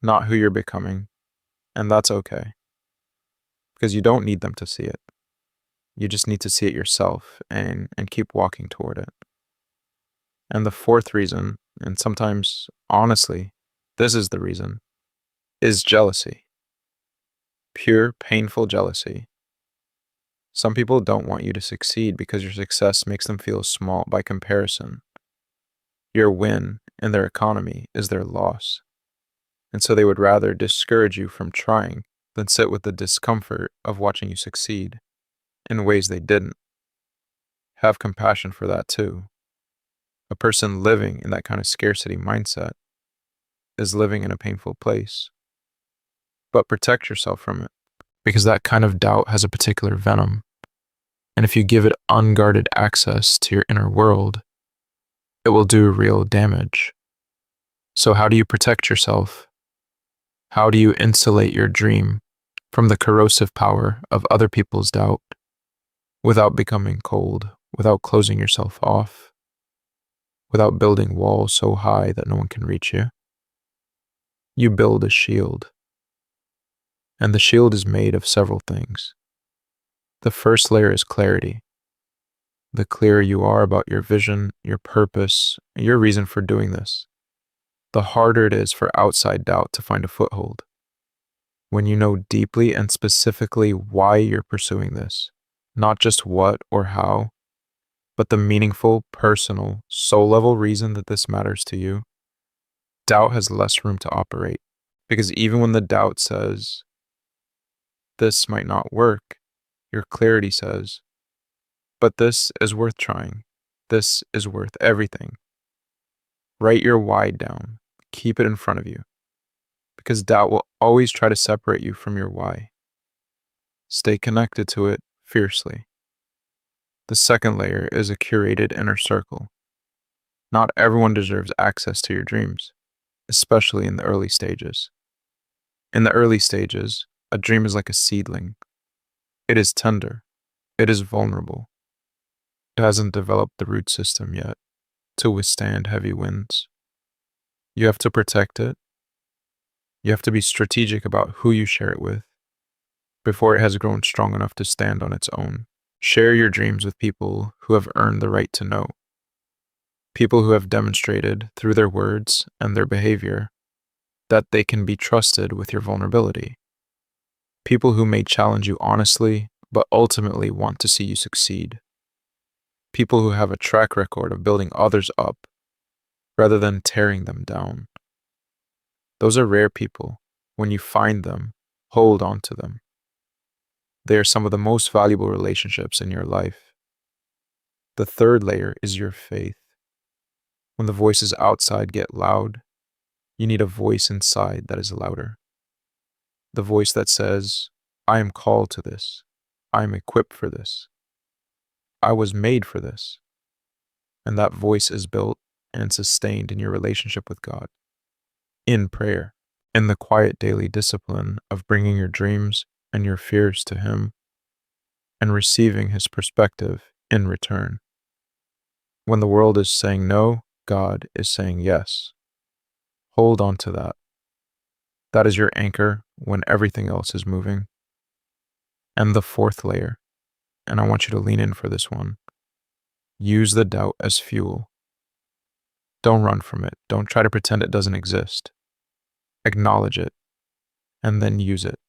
not who you're becoming, and that's okay. Because you don't need them to see it. You just need to see it yourself and keep walking toward it. And the fourth reason, and sometimes, honestly, this is the reason, is jealousy. Pure, painful jealousy. Some people don't want you to succeed because your success makes them feel small by comparison. Your win in their economy is their loss. And so they would rather discourage you from trying than sit with the discomfort of watching you succeed in ways they didn't. Have compassion for that too. A person living in that kind of scarcity mindset is living in a painful place. But protect yourself from it, because that kind of doubt has a particular venom. And if you give it unguarded access to your inner world, it will do real damage. So how do you protect yourself? How do you insulate your dream from the corrosive power of other people's doubt without becoming cold, without closing yourself off, without building walls so high that no one can reach you? You build a shield. And the shield is made of several things. The first layer is clarity. The clearer you are about your vision, your purpose, your reason for doing this, the harder it is for outside doubt to find a foothold. When you know deeply and specifically why you're pursuing this, not just what or how, but the meaningful, personal, soul-level reason that this matters to you, doubt has less room to operate. Because even when the doubt says, this might not work, your clarity says, but this is worth trying. This is worth everything. Write your why down. Keep it in front of you. Because doubt will always try to separate you from your why. Stay connected to it fiercely. The second layer is a curated inner circle. Not everyone deserves access to your dreams, especially in the early stages. In the early stages, a dream is like a seedling. It is tender. It is vulnerable. It hasn't developed the root system yet to withstand heavy winds. You have to protect it. You have to be strategic about who you share it with before it has grown strong enough to stand on its own. Share your dreams with people who have earned the right to know. People who have demonstrated through their words and their behavior that they can be trusted with your vulnerability. People who may challenge you honestly, but ultimately want to see you succeed. People who have a track record of building others up rather than tearing them down. Those are rare people. When you find them, hold on to them. They are some of the most valuable relationships in your life. The third layer is your faith. When the voices outside get loud, you need a voice inside that is louder. The voice that says, I am called to this. I am equipped for this. I was made for this. And that voice is built and sustained in your relationship with God, in prayer, in the quiet daily discipline of bringing your dreams and your fears to Him and receiving His perspective in return. When the world is saying no, God is saying yes. Hold on to that. That is your anchor when everything else is moving. And the fourth layer, and I want you to lean in for this one, use the doubt as fuel. Don't run from it. Don't try to pretend it doesn't exist. Acknowledge it, and then use it.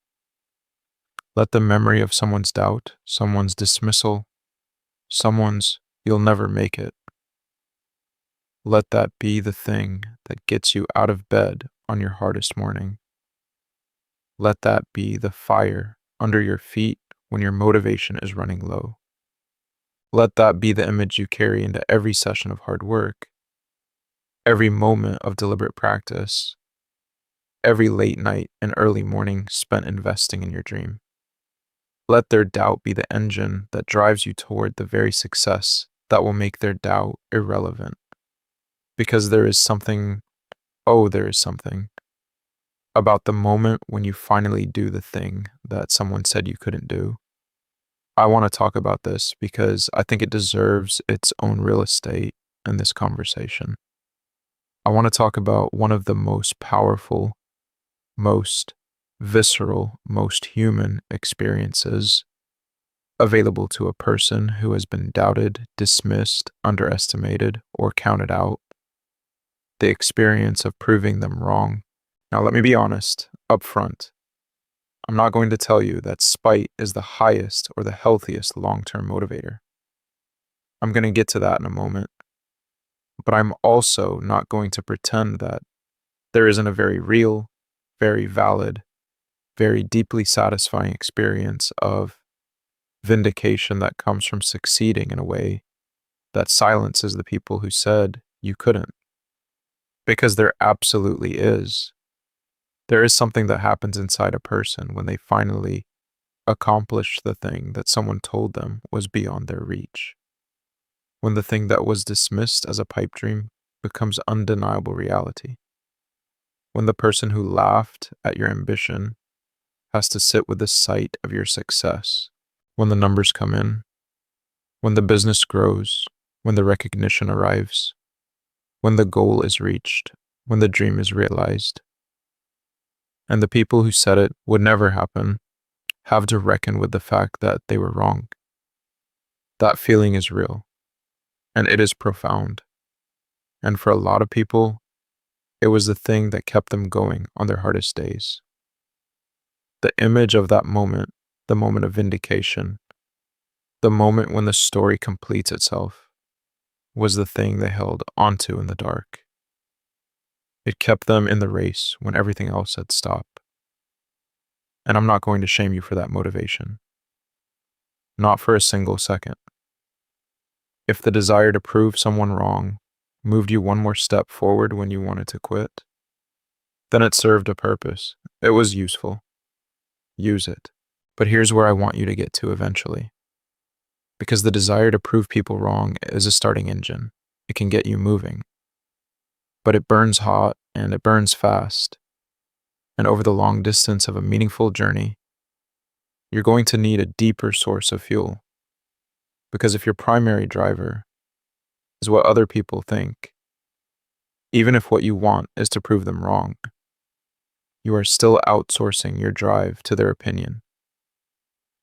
Let the memory of someone's doubt, someone's dismissal, someone's you'll never make it. Let that be the thing that gets you out of bed on your hardest morning. Let that be the fire under your feet when your motivation is running low. Let that be the image you carry into every session of hard work, every moment of deliberate practice, every late night and early morning spent investing in your dream. Let their doubt be the engine that drives you toward the very success that will make their doubt irrelevant. Because there is something about the moment when you finally do the thing that someone said you couldn't do. I want to talk about this because I think it deserves its own real estate in this conversation. I want to talk about one of the most powerful, most visceral, most human experiences available to a person who has been doubted, dismissed, underestimated, or counted out. The experience of proving them wrong. Now, let me be honest up front. I'm not going to tell you that spite is the highest or the healthiest long-term motivator. I'm going to get to that in a moment. But I'm also not going to pretend that there isn't a very real, very valid, very deeply satisfying experience of vindication that comes from succeeding in a way that silences the people who said you couldn't. Because there absolutely is. There is something that happens inside a person when they finally accomplish the thing that someone told them was beyond their reach. When the thing that was dismissed as a pipe dream becomes undeniable reality. When the person who laughed at your ambition has to sit with the sight of your success. When the numbers come in. When the business grows. When the recognition arrives. When the goal is reached. When the dream is realized. And the people who said it would never happen have to reckon with the fact that they were wrong. That feeling is real, and it is profound. And for a lot of people, it was the thing that kept them going on their hardest days. The image of that moment, the moment of vindication, the moment when the story completes itself, was the thing they held onto in the dark. It kept them in the race when everything else said stop. And I'm not going to shame you for that motivation. Not for a single second. If the desire to prove someone wrong moved you one more step forward when you wanted to quit, then it served a purpose. It was useful. Use it. But here's where I want you to get to eventually. Because the desire to prove people wrong is a starting engine. It can get you moving. But it burns hot and it burns fast. And over the long distance of a meaningful journey, you're going to need a deeper source of fuel. Because if your primary driver is what other people think, even if what you want is to prove them wrong, you are still outsourcing your drive to their opinion.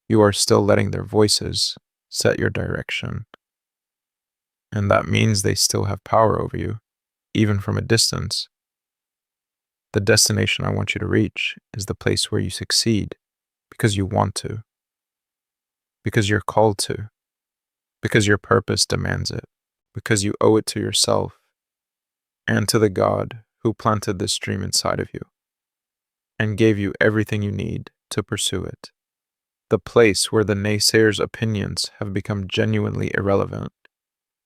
You are still letting their voices set your direction. And that means they still have power over you, even from a distance. The destination I want you to reach is the place where you succeed because you want to, because you're called to, because your purpose demands it, because you owe it to yourself and to the God who planted this dream inside of you and gave you everything you need to pursue it. The place where the naysayers' opinions have become genuinely irrelevant,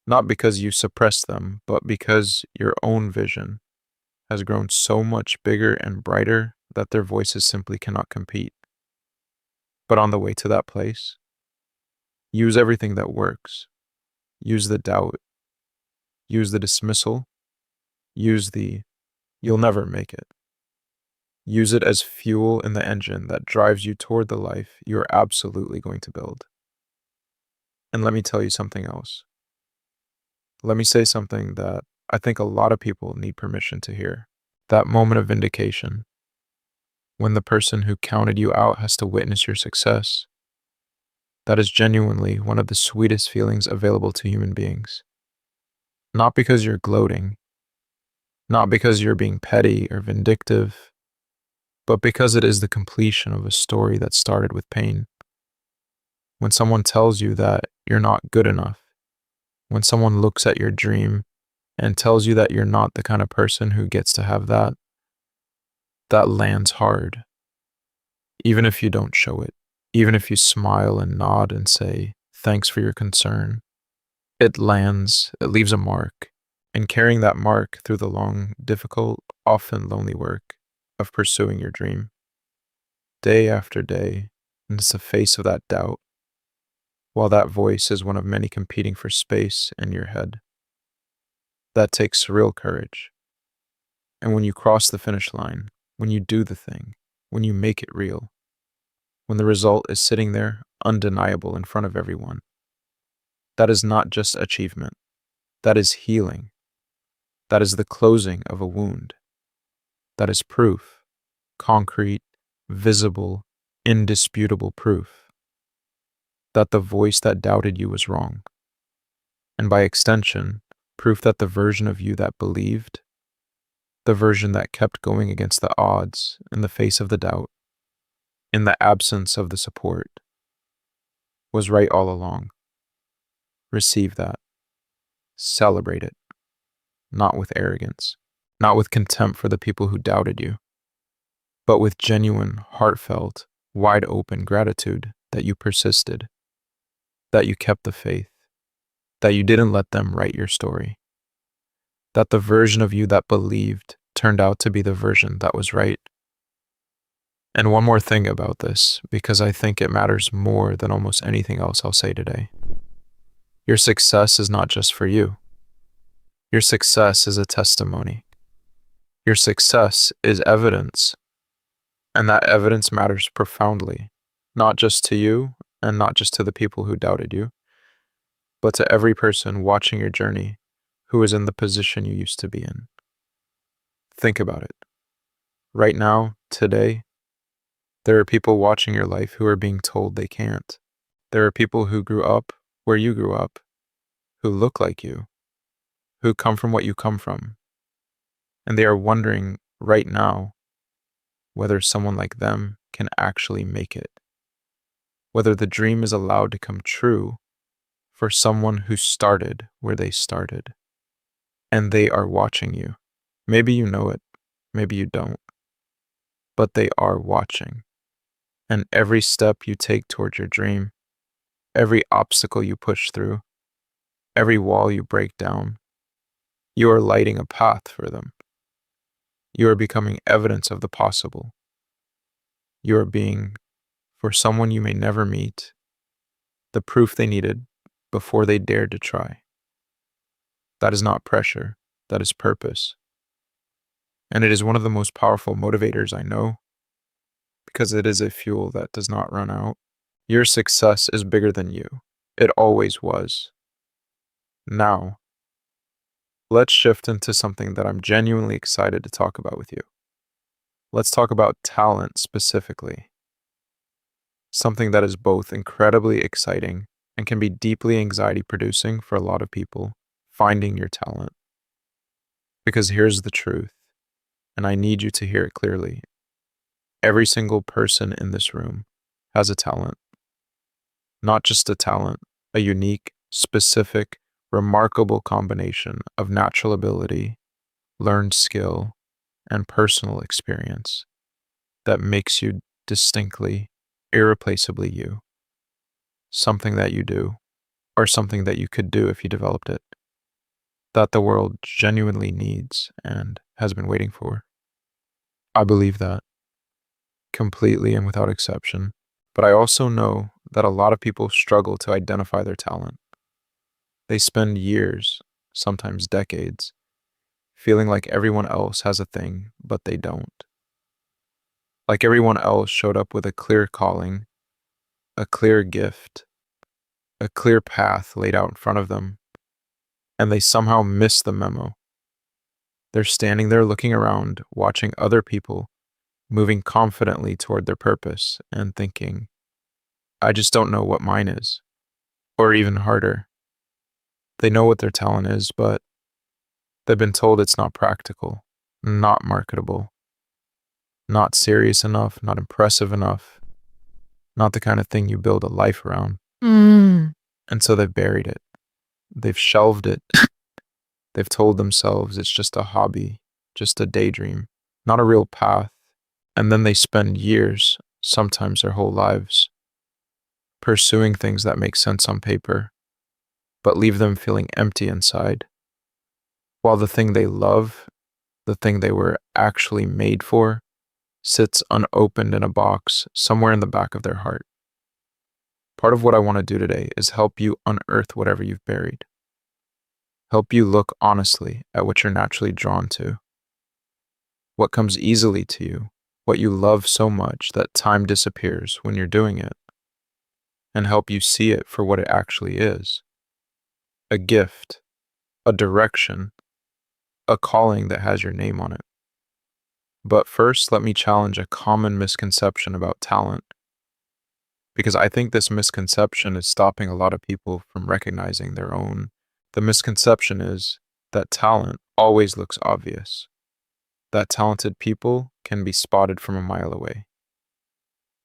not because you suppress them, but because your own vision has grown so much bigger and brighter that their voices simply cannot compete. But on the way to that place, use everything that works. Use the doubt. Use the dismissal. Use the "you'll never make it." Use it as fuel in the engine that drives you toward the life you are absolutely going to build. And let me tell you something else. Let me say something that I think a lot of people need permission to hear. That moment of vindication, when the person who counted you out has to witness your success, that is genuinely one of the sweetest feelings available to human beings. Not because you're gloating, not because you're being petty or vindictive, but because it is the completion of a story that started with pain. When someone tells you that you're not good enough, when someone looks at your dream and tells you that you're not the kind of person who gets to have that, that lands hard. Even if you don't show it, even if you smile and nod and say, "Thanks for your concern," it lands, it leaves a mark, and carrying that mark through the long, difficult, often lonely work of pursuing your dream, day after day, into the face of that doubt, while that voice is one of many competing for space in your head. That takes real courage. And when you cross the finish line, when you do the thing, when you make it real, when the result is sitting there undeniable in front of everyone, that is not just achievement. That is healing. That is the closing of a wound. That is proof, concrete, visible, indisputable proof, that the voice that doubted you was wrong. And by extension, proof that the version of you that believed, the version that kept going against the odds in the face of the doubt, in the absence of the support, was right all along. Receive that. Celebrate it. Not with arrogance, not with contempt for the people who doubted you, but with genuine, heartfelt, wide open gratitude that you persisted, that you kept the faith, that you didn't let them write your story, that the version of you that believed turned out to be the version that was right. And one more thing about this, because I think it matters more than almost anything else I'll say today. Your success is not just for you. Your success is a testimony. Your success is evidence. And that evidence matters profoundly, not just to you and not just to the people who doubted you, but to every person watching your journey who is in the position you used to be in. Think about it. Right now, today, there are people watching your life who are being told they can't. There are people who grew up where you grew up, who look like you, who come from what you come from, and they are wondering right now whether someone like them can actually make it, whether the dream is allowed to come true for someone who started where they started. And they are watching you, Maybe you know it, maybe you don't, but they are watching. And every step you take toward your dream, every obstacle you push through, every wall you break down, you are lighting a path for them. You are becoming evidence of the possible. You are being, for someone you may never meet, the proof they needed before they dared to try. That is not pressure, that is purpose. And it is one of the most powerful motivators I know because it is a fuel that does not run out. Your success is bigger than you. It always was. Now, let's shift into something that I'm genuinely excited to talk about with you. Let's talk about talent specifically. Something that is both incredibly exciting and can be deeply anxiety producing for a lot of people, finding your talent. Because here's the truth, and I need you to hear it clearly. Every single person in this room has a talent. Not just a talent, a unique, specific, remarkable combination of natural ability, learned skill, and personal experience that makes you distinctly, irreplaceably you. Something that you do, or something that you could do if you developed it, that the world genuinely needs and has been waiting for. I believe that completely and without exception. But I also know that a lot of people struggle to identify their talent. They spend years, sometimes decades, feeling like everyone else has a thing, but they don't. Like everyone else showed up with a clear calling, a clear gift, a clear path laid out in front of them, and they somehow miss the memo. They're standing there looking around, watching other people moving confidently toward their purpose and thinking, I just don't know what mine is. Or even harder, they know what their talent is, but they've been told it's not practical, not marketable, not serious enough, not impressive enough, not the kind of thing you build a life around. And so they've buried it. They've shelved it. They've told themselves it's just a hobby, just a daydream, not a real path. And then they spend years, sometimes their whole lives, pursuing things that make sense on paper, but leave them feeling empty inside. While the thing they love, the thing they were actually made for, sits unopened in a box somewhere in the back of their heart. Part of what I want to do today is help you unearth whatever you've buried. Help you look honestly at what you're naturally drawn to, what comes easily to you, what you love so much that time disappears when you're doing it, and help you see it for what it actually is: a gift, a direction, a calling that has your name on it. But first, let me challenge a common misconception about talent, because I think this misconception is stopping a lot of people from recognizing their own. The misconception is that talent always looks obvious, that talented people can be spotted from a mile away,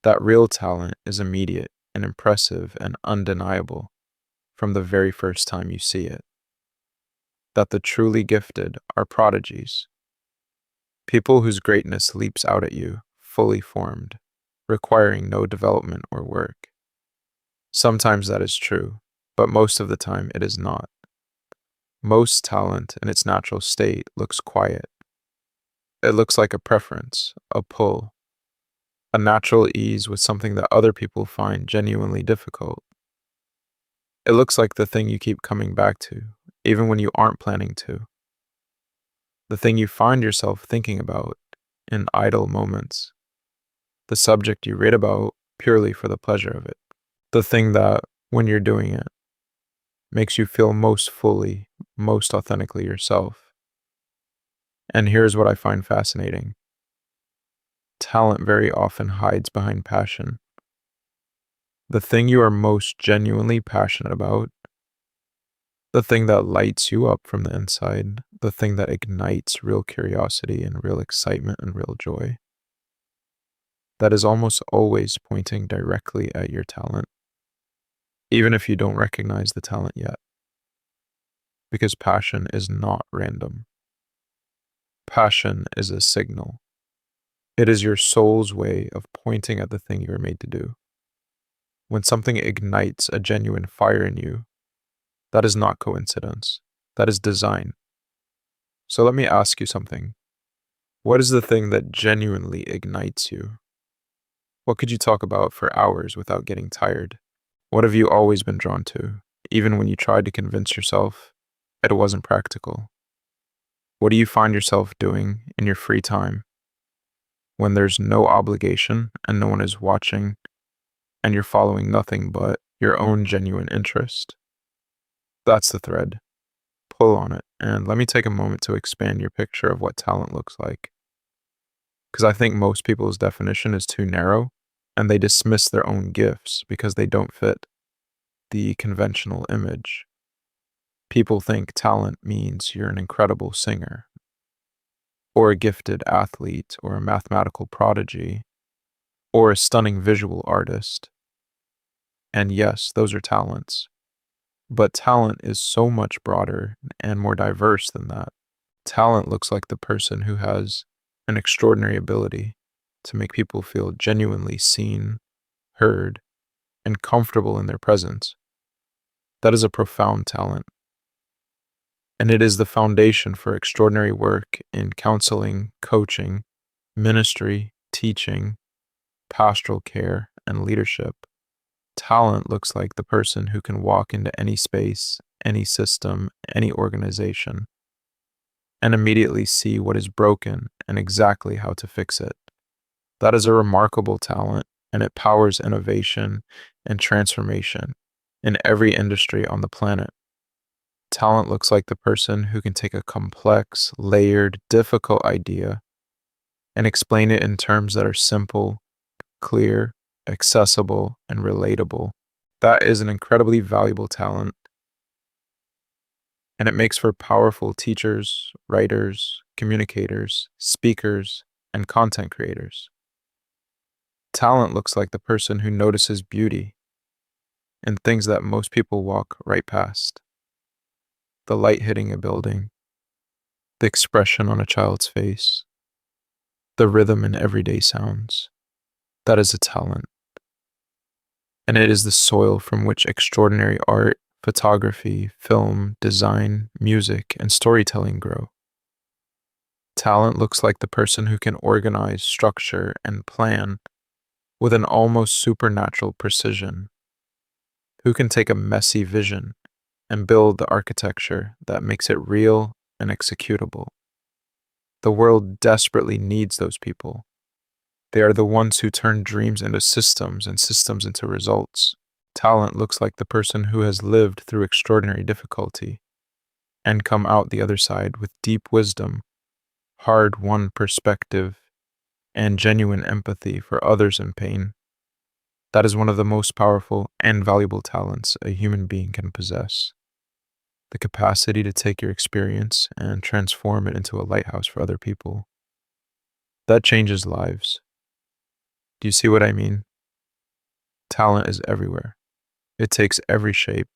that real talent is immediate and impressive and undeniable from the very first time you see it, that the truly gifted are prodigies, people whose greatness leaps out at you, fully formed, requiring no development or work. Sometimes that is true, but most of the time it is not. Most talent in its natural state looks quiet. It looks like a preference, a pull, a natural ease with something that other people find genuinely difficult. It looks like the thing you keep coming back to, even when you aren't planning to. The thing you find yourself thinking about in idle moments. The subject you read about purely for the pleasure of it. The thing that, when you're doing it, makes you feel most fully, most authentically yourself. And here's what I find fascinating. Talent very often hides behind passion. The thing you are most genuinely passionate about, the thing that lights you up from the inside, the thing that ignites real curiosity and real excitement and real joy, that is almost always pointing directly at your talent, even if you don't recognize the talent yet. Because passion is not random. Passion is a signal. It is your soul's way of pointing at the thing you were made to do. When something ignites a genuine fire in you, that is not coincidence. That is design. So let me ask you something. What is the thing that genuinely ignites you? What could you talk about for hours without getting tired? What have you always been drawn to, even when you tried to convince yourself it wasn't practical? What do you find yourself doing in your free time when there's no obligation and no one is watching and you're following nothing but your own genuine interest? That's the thread. Pull on it, and let me take a moment to expand your picture of what talent looks like. Because I think most people's definition is too narrow, and they dismiss their own gifts because they don't fit the conventional image. People think talent means you're an incredible singer, or a gifted athlete, or a mathematical prodigy, or a stunning visual artist. And yes, those are talents. But talent is so much broader and more diverse than that. Talent looks like the person who has an extraordinary ability to make people feel genuinely seen, heard, and comfortable in their presence. That is a profound talent. And it is the foundation for extraordinary work in counseling, coaching, ministry, teaching, pastoral care, and leadership. Talent looks like the person who can walk into any space, any system, any organization, and immediately see what is broken and exactly how to fix it. That is a remarkable talent, and it powers innovation and transformation in every industry on the planet. Talent looks like the person who can take a complex, layered, difficult idea and explain it in terms that are simple, clear, accessible, and relatable. That is an incredibly valuable talent, and it makes for powerful teachers, writers, communicators, speakers, and content creators. Talent looks like the person who notices beauty in things that most people walk right past. The light hitting a building, the expression on a child's face, the rhythm in everyday sounds. That is a talent. And it is the soil from which extraordinary art, photography, film, design, music, and storytelling grow. Talent looks like the person who can organize, structure, and plan with an almost supernatural precision, who can take a messy vision and build the architecture that makes it real and executable. The world desperately needs those people. They are the ones who turn dreams into systems and systems into results. Talent looks like the person who has lived through extraordinary difficulty and come out the other side with deep wisdom, hard-won perspective, and genuine empathy for others in pain. That is one of the most powerful and valuable talents a human being can possess. The capacity to take your experience and transform it into a lighthouse for other people. That changes lives. Do you see what I mean? Talent is everywhere. It takes every shape.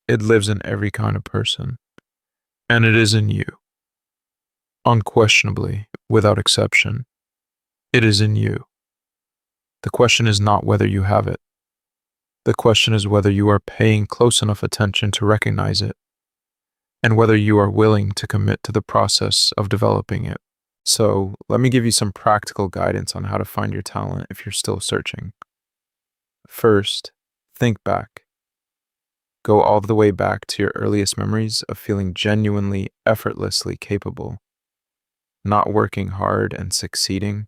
It lives in every kind of person. And it is in you. Unquestionably, without exception. It is in you. The question is not whether you have it. The question is whether you are paying close enough attention to recognize it, and whether you are willing to commit to the process of developing it. So, let me give you some practical guidance on how to find your talent if you're still searching. First, think back. Go all the way back to your earliest memories of feeling genuinely, effortlessly capable, not working hard and succeeding,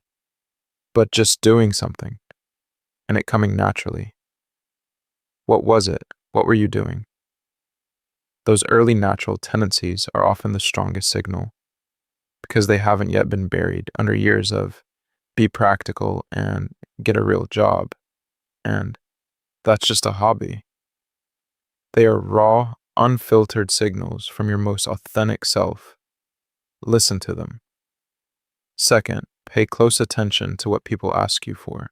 but just doing something, and it coming naturally. What was it? What were you doing? Those early natural tendencies are often the strongest signal, because they haven't yet been buried under years of be practical and get a real job, and that's just a hobby. They are raw, unfiltered signals from your most authentic self. Listen to them. Second, pay close attention to what people ask you for.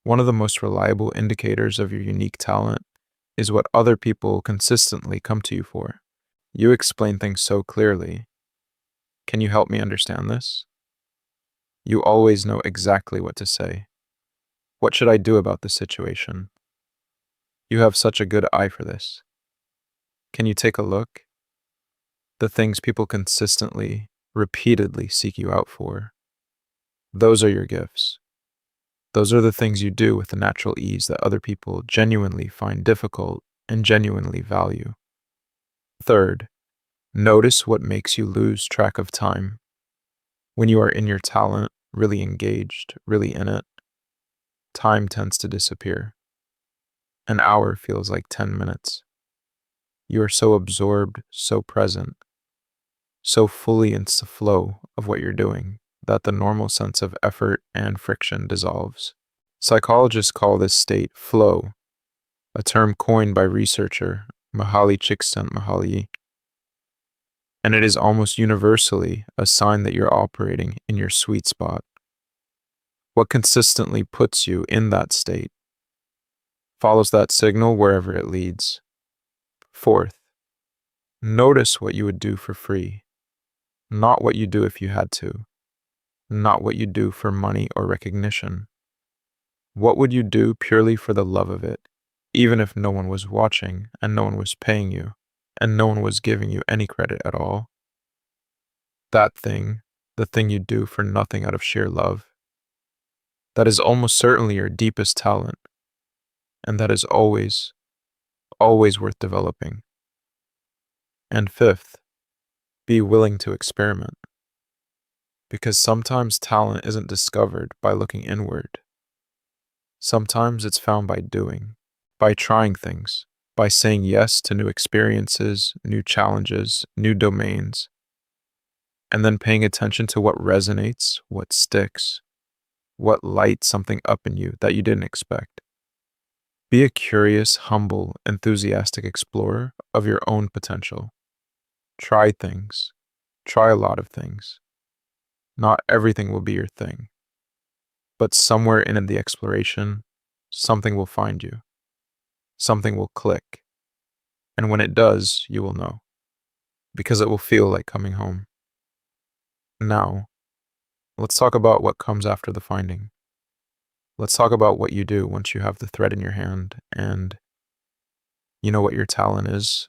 One of the most reliable indicators of your unique talent is what other people consistently come to you for. You explain things so clearly. Can you help me understand this? You always know exactly what to say. What should I do about this situation? You have such a good eye for this. Can you take a look? The things people consistently, repeatedly seek you out for. Those are your gifts. Those are the things you do with the natural ease that other people genuinely find difficult and genuinely value. Third, notice what makes you lose track of time. When you are in your talent, really engaged, really in it, time tends to disappear. An hour feels like 10 minutes. You are so absorbed, so present, so fully into the flow of what you're doing that the normal sense of effort and friction dissolves. Psychologists call this state flow, a term coined by researcher Mihaly Csikszentmihalyi, and it is almost universally a sign that you're operating in your sweet spot. What consistently puts you in that state follows that signal wherever it leads. Fourth, notice what you would do for free, not what you do if you had to, not what you do for money or recognition. What would you do purely for the love of it, even if no one was watching and no one was paying you and no one was giving you any credit at all? That thing, the thing you do for nothing out of sheer love, that is almost certainly your deepest talent, and that is always, always worth developing. And fifth, be willing to experiment. Because sometimes talent isn't discovered by looking inward. Sometimes it's found by doing, by trying things, by saying yes to new experiences, new challenges, new domains, and then paying attention to what resonates, what sticks, what lights something up in you that you didn't expect. Be a curious, humble, enthusiastic explorer of your own potential. Try things. Try a lot of things. Not everything will be your thing. But somewhere in the exploration, something will find you. Something will click. And when it does, you will know. Because it will feel like coming home. Now, let's talk about what comes after the finding. Let's talk about what you do once you have the thread in your hand and you know what your talent is.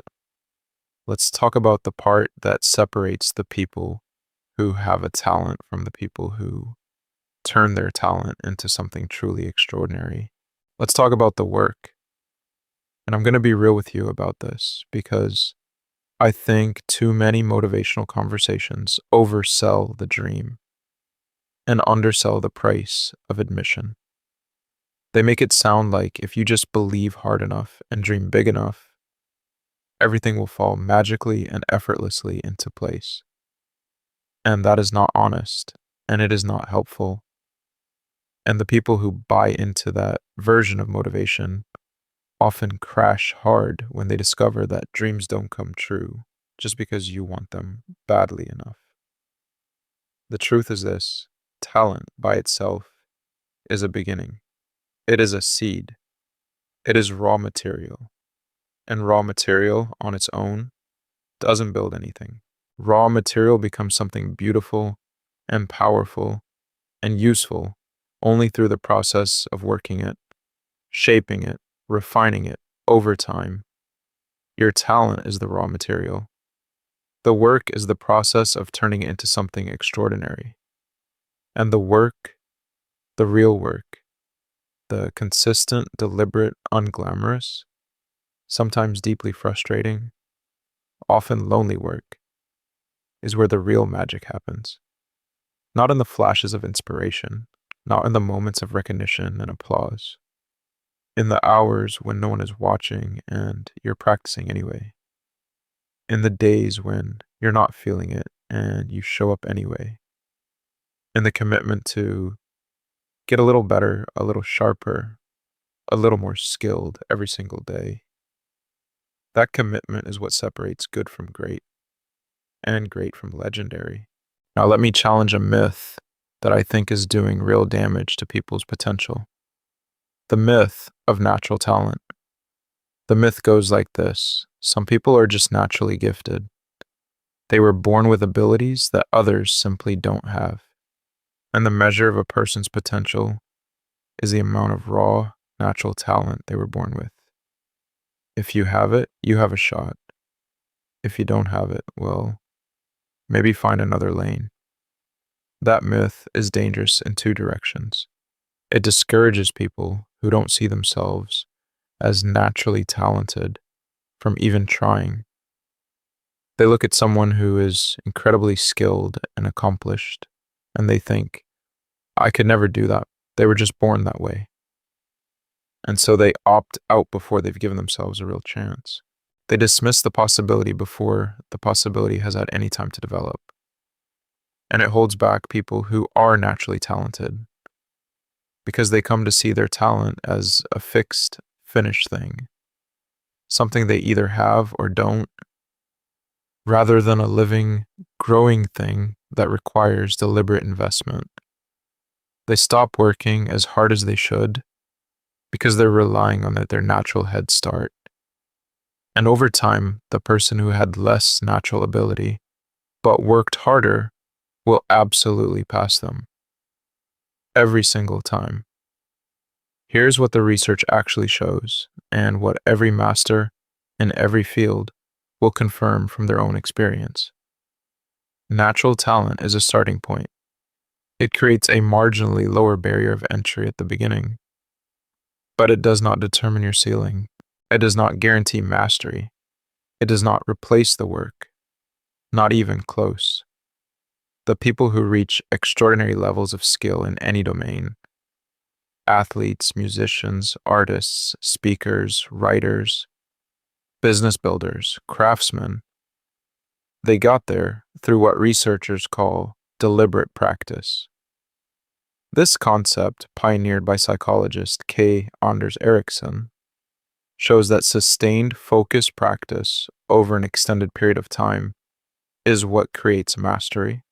Let's talk about the part that separates the people who have a talent from the people who turn their talent into something truly extraordinary. Let's talk about the work. And I'm going to be real with you about this because I think too many motivational conversations oversell the dream and undersell the price of admission. They make it sound like if you just believe hard enough and dream big enough, everything will fall magically and effortlessly into place. And that is not honest, and it is not helpful. And the people who buy into that version of motivation often crash hard when they discover that dreams don't come true just because you want them badly enough. The truth is this: talent by itself is a beginning. It is a seed. It is raw material. And raw material on its own doesn't build anything. Raw material becomes something beautiful and powerful and useful only through the process of working it, shaping it, refining it over time. Your talent is the raw material. The work is the process of turning it into something extraordinary. And the work, the real work, the consistent, deliberate, unglamorous, sometimes deeply frustrating, often lonely work, is where the real magic happens. Not in the flashes of inspiration, not in the moments of recognition and applause. In the hours when no one is watching and you're practicing anyway. In the days when you're not feeling it and you show up anyway. In the commitment to get a little better, a little sharper, a little more skilled every single day. That commitment is what separates good from great and great from legendary. Now, let me challenge a myth that I think is doing real damage to people's potential. The myth of natural talent. The myth goes like this: some people are just naturally gifted. They were born with abilities that others simply don't have. And the measure of a person's potential is the amount of raw, natural talent they were born with. If you have it, you have a shot. If you don't have it, well, maybe find another lane. That myth is dangerous in two directions. It discourages people who don't see themselves as naturally talented from even trying. They look at someone who is incredibly skilled and accomplished, and they think, I could never do that. They were just born that way. And so they opt out before they've given themselves a real chance. They dismiss the possibility before the possibility has had any time to develop. And it holds back people who are naturally talented because they come to see their talent as a fixed, finished thing, something they either have or don't, rather than a living, growing thing that requires deliberate investment. They stop working as hard as they should because they're relying on their natural head start. And over time, the person who had less natural ability but worked harder will absolutely pass them. Every single time. Here's what the research actually shows, and what every master in every field will confirm from their own experience. Natural talent is a starting point. It creates a marginally lower barrier of entry at the beginning, but it does not determine your ceiling. It does not guarantee mastery. It does not replace the work, not even close. The people who reach extraordinary levels of skill in any domain, athletes, musicians, artists, speakers, writers, business builders, craftsmen, they got there through what researchers call deliberate practice. This concept, pioneered by psychologist K. Anders Ericsson, shows that sustained focused practice over an extended period of time is what creates mastery,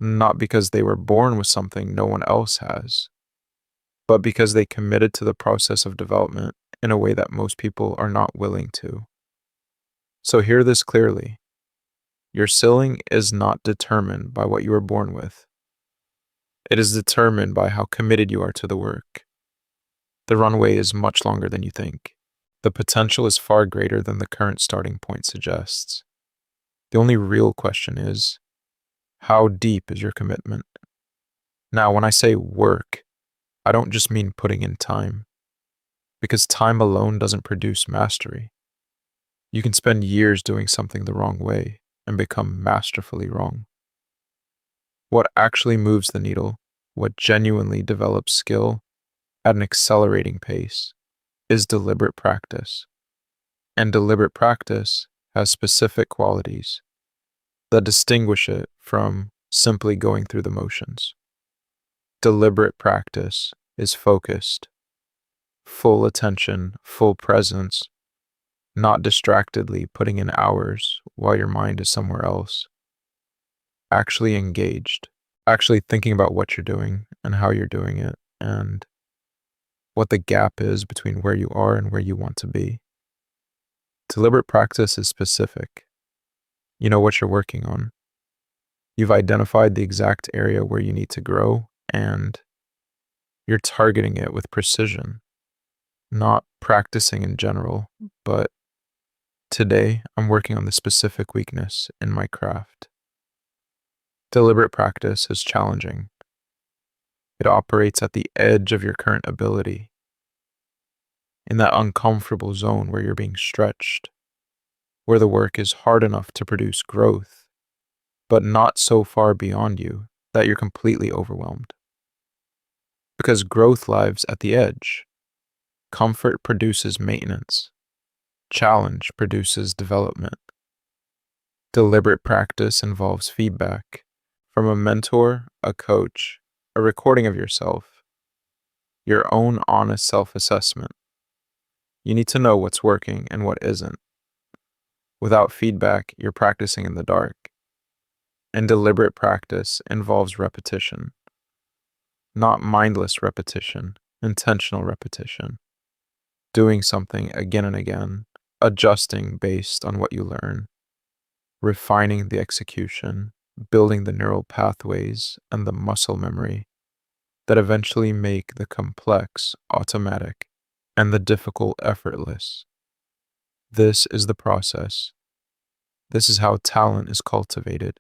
not because they were born with something no one else has, but because they committed to the process of development in a way that most people are not willing to. So hear this clearly. Your ceiling is not determined by what you were born with. It is determined by how committed you are to the work. The runway is much longer than you think. The potential is far greater than the current starting point suggests. The only real question is, how deep is your commitment? Now, when I say work, I don't just mean putting in time, because time alone doesn't produce mastery. You can spend years doing something the wrong way and become masterfully wrong. What actually moves the needle, what genuinely develops skill at an accelerating pace, is deliberate practice. And deliberate practice has specific qualities that distinguish it from simply going through the motions. Deliberate practice is focused, full attention, full presence, not distractedly putting in hours while your mind is somewhere else. Actually engaged, actually thinking about what you're doing and how you're doing it, and what the gap is between where you are and where you want to be. Deliberate practice is specific. You know what you're working on. You've identified the exact area where you need to grow, and you're targeting it with precision, not practicing in general, but today I'm working on the specific weakness in my craft. Deliberate practice is challenging. It operates at the edge of your current ability, in that uncomfortable zone where you're being stretched, where the work is hard enough to produce growth, but not so far beyond you that you're completely overwhelmed. Because growth lives at the edge. Comfort produces maintenance. Challenge produces development. Deliberate practice involves feedback from a mentor, a coach, a recording of yourself, your own honest self-assessment. You need to know what's working and what isn't. Without feedback, you're practicing in the dark. And deliberate practice involves repetition. Not mindless repetition, intentional repetition. Doing something again and again, adjusting based on what you learn. refining the execution, building the neural pathways and the muscle memory that eventually make the complex automatic and the difficult effortless. This is the process. This is how talent is cultivated.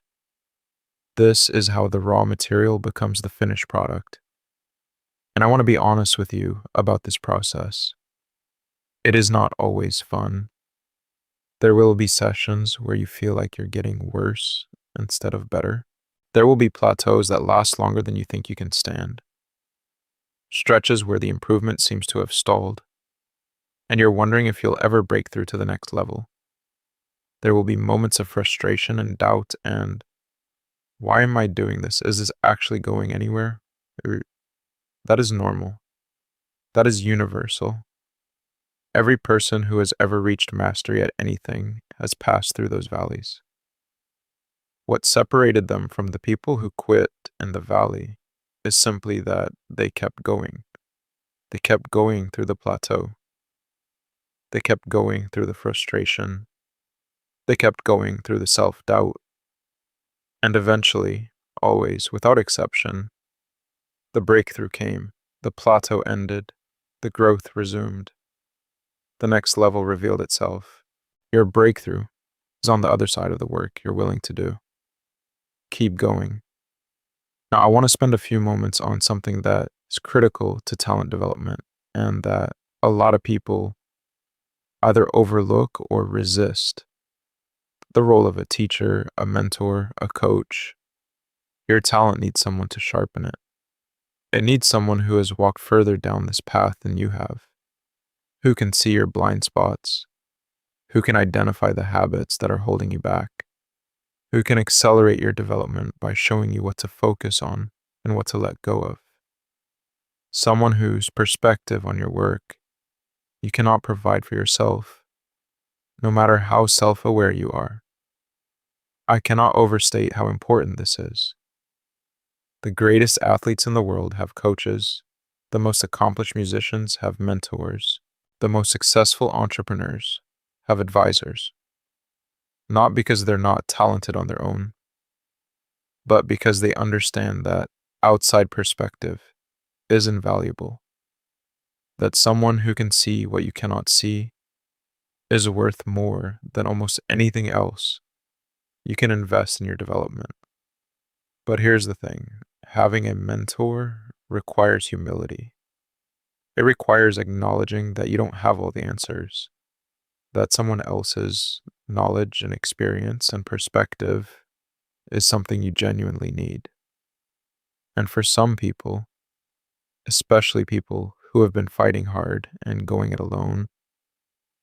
This is how the raw material becomes the finished product. And I want to be honest with you about this process. It is not always fun. There will be sessions where you feel like you're getting worse instead of better. There will be plateaus that last longer than you think you can stand. Stretches where the improvement seems to have stalled, and you're wondering if you'll ever break through to the next level. There will be moments of frustration and doubt and, why am I doing this? Is this actually going anywhere? That is normal. That is universal. Every person who has ever reached mastery at anything has passed through those valleys. What separated them from the people who quit in the valley is simply that they kept going. They kept going through the plateau. They kept going through the frustration. They kept going through the self-doubt. And eventually, always, without exception, the breakthrough came, the plateau ended, the growth resumed. The next level revealed itself. Your breakthrough is on the other side of the work you're willing to do. Keep going. Now, I want to spend a few moments on something that is critical to talent development and that a lot of people either overlook or resist. The role of a teacher, a mentor, a coach. Your talent needs someone to sharpen it. It needs someone who has walked further down this path than you have, who can see your blind spots, who can identify the habits that are holding you back, who can accelerate your development by showing you what to focus on and what to let go of. Someone whose perspective on your work you cannot provide for yourself, no matter how self-aware you are. I cannot overstate how important this is. The greatest athletes in the world have coaches, the most accomplished musicians have mentors, the most successful entrepreneurs have advisors. Not because they're not talented on their own, but because they understand that outside perspective is invaluable. That someone who can see what you cannot see is worth more than almost anything else you can invest in your development. But here's the thing, having a mentor requires humility. It requires acknowledging that you don't have all the answers, that someone else's knowledge and experience and perspective is something you genuinely need. And for some people, especially people who have been fighting hard and going it alone,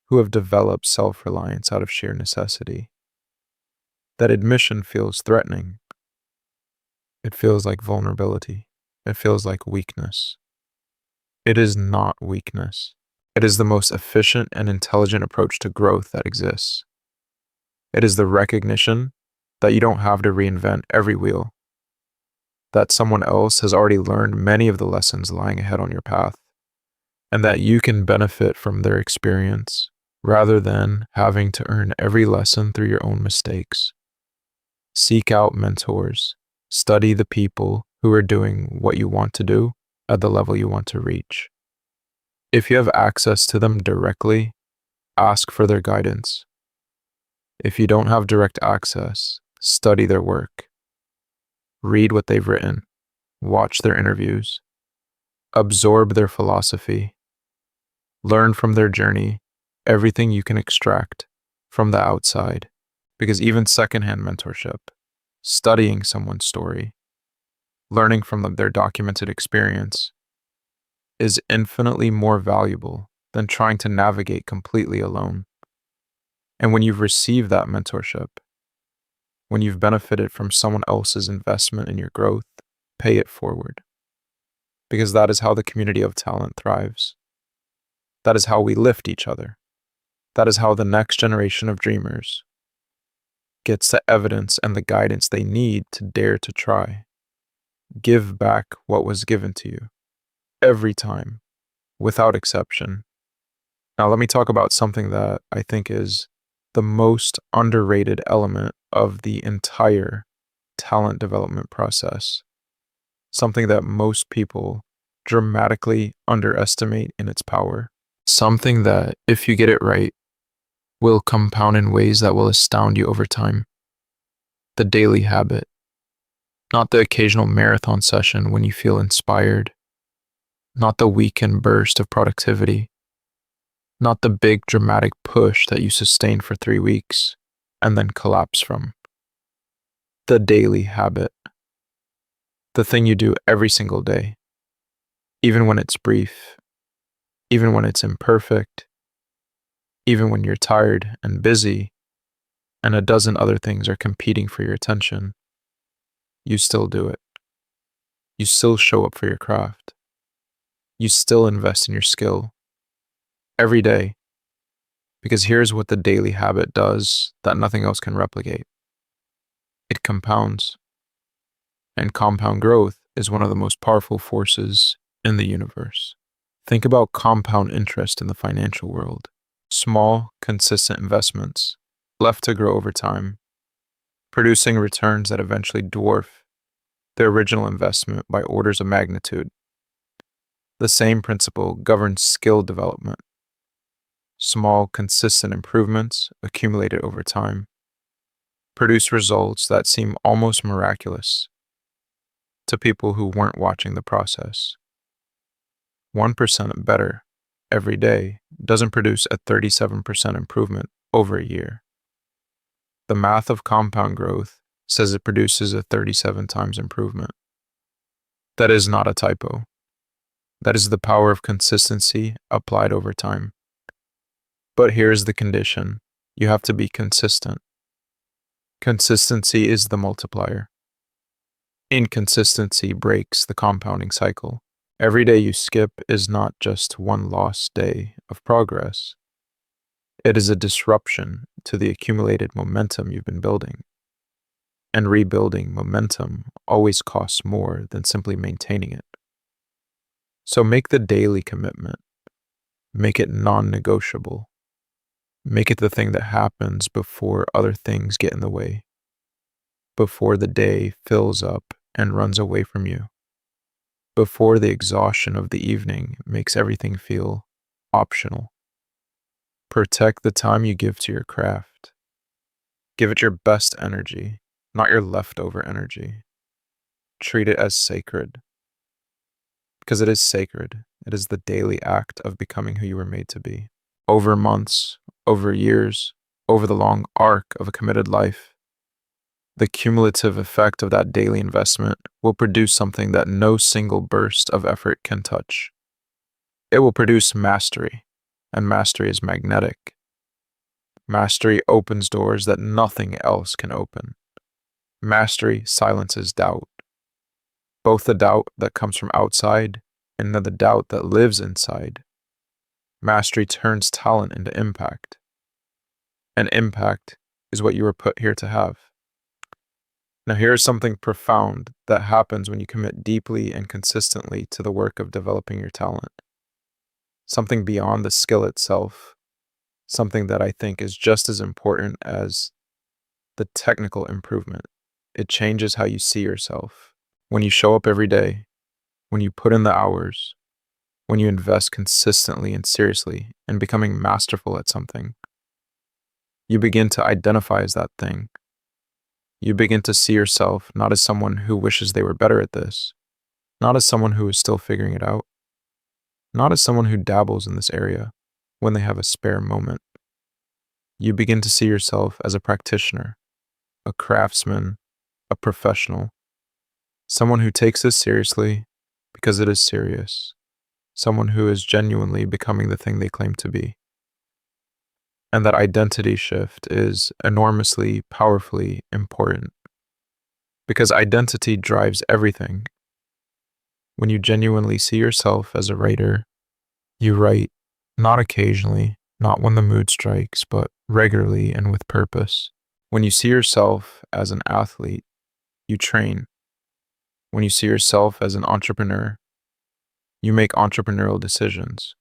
who have developed self-reliance out of sheer necessity, that admission feels threatening. It feels like vulnerability. It feels like weakness. It is not weakness. It is the most efficient and intelligent approach to growth that exists. It is the recognition that you don't have to reinvent every wheel, that someone else has already learned many of the lessons lying ahead on your path, and that you can benefit from their experience rather than having to earn every lesson through your own mistakes. Seek out mentors. Study the people who are doing what you want to do at the level you want to reach. If you have access to them directly, ask for their guidance. If you don't have direct access, study their work. Read what they've written. Watch their interviews. Absorb their philosophy. Learn from their journey everything you can extract from the outside. Because even secondhand mentorship, studying someone's story, learning from their documented experience, is infinitely more valuable than trying to navigate completely alone. And when you've received that mentorship, when you've benefited from someone else's investment in your growth, pay it forward. Because that is how the community of talent thrives. That is how we lift each other. That is how the next generation of dreamers gets the evidence and the guidance they need to dare to try. Give back what was given to you. Every time, without exception. Now let me talk about something that I think is the most underrated element of the entire talent development process, something that most people dramatically underestimate in its power, something that, if you get it right, will compound in ways that will astound you over time. The daily habit, not the occasional marathon session when you feel inspired, not the weekend burst of productivity, not the big dramatic push that you sustain for 3 weeks and then collapse from. The daily habit, the thing you do every single day, even when it's brief, even when it's imperfect, even when you're tired and busy, and a dozen other things are competing for your attention, you still do it. You still show up for your craft. You still invest in your skill every day, because here's what the daily habit does that nothing else can replicate. It compounds, and compound growth is one of the most powerful forces in the universe. Think about compound interest in the financial world. Small, consistent investments, left to grow over time, producing returns that eventually dwarf the original investment by orders of magnitude. The same principle governs skill development. Small, consistent improvements accumulated over time produce results that seem almost miraculous to people who weren't watching the process. 1% better every day doesn't produce a 37% improvement over a year. The math of compound growth says it produces a 37 times improvement. That is not a typo. That is the power of consistency applied over time. But here's the condition. You have to be consistent. Consistency is the multiplier. Inconsistency breaks the compounding cycle. Every day you skip is not just one lost day of progress. It is a disruption to the accumulated momentum you've been building. And rebuilding momentum always costs more than simply maintaining it. So make the daily commitment. Make it non-negotiable. Make it the thing that happens before other things get in the way, before the day fills up and runs away from you, before the exhaustion of the evening makes everything feel optional. Protect the time you give to your craft. Give it your best energy, not your leftover energy. Treat it as sacred. Because it is sacred. It is the daily act of becoming who you were made to be. Over months, over years, over the long arc of a committed life, the cumulative effect of that daily investment will produce something that no single burst of effort can touch. It will produce mastery, and mastery is magnetic. Mastery opens doors that nothing else can open. Mastery silences doubt, both the doubt that comes from outside and the doubt that lives inside. Mastery turns talent into impact, and impact is what you were put here to have. Now, here's something profound that happens when you commit deeply and consistently to the work of developing your talent. Something beyond the skill itself, something that I think is just as important as the technical improvement. It changes how you see yourself. When you show up every day, when you put in the hours, when you invest consistently and seriously in becoming masterful at something, you begin to identify as that thing. You begin to see yourself not as someone who wishes they were better at this, not as someone who is still figuring it out, not as someone who dabbles in this area when they have a spare moment. You begin to see yourself as a practitioner, a craftsman, a professional, someone who takes this seriously because it is serious, someone who is genuinely becoming the thing they claim to be. And that identity shift is enormously, powerfully important because identity drives everything. When you genuinely see yourself as a writer, you write not occasionally, not when the mood strikes, but regularly and with purpose. When you see yourself as an athlete, you train. When you see yourself as an entrepreneur, you make entrepreneurial decisions.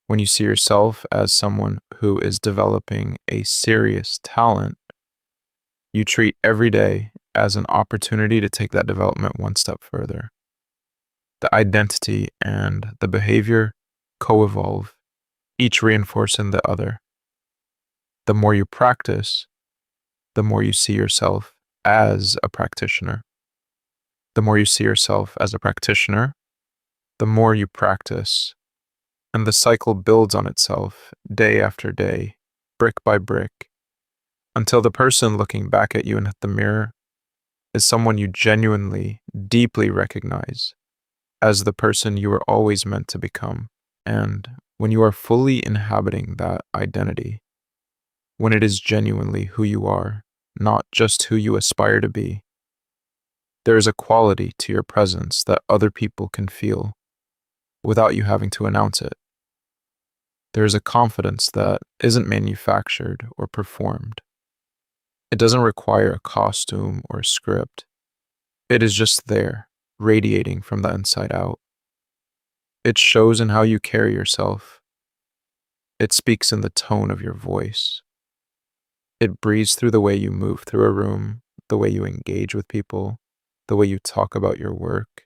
When you see yourself as someone who is developing a serious talent, you treat every day as an opportunity to take that development one step further. The identity and the behavior co-evolve, each reinforcing the other. The more you practice, the more you see yourself as a practitioner. The more you see yourself as a practitioner, the more you practice. And the cycle builds on itself day after day, brick by brick, until the person looking back at you in the mirror is someone you genuinely, deeply recognize as the person you were always meant to become. And when you are fully inhabiting that identity, when it is genuinely who you are, not just who you aspire to be, there is a quality to your presence that other people can feel without you having to announce it. There is a confidence that isn't manufactured or performed. It doesn't require a costume or a script. It is just there, radiating from the inside out. It shows in how you carry yourself. It speaks in the tone of your voice. It breathes through the way you move through a room, the way you engage with people, the way you talk about your work,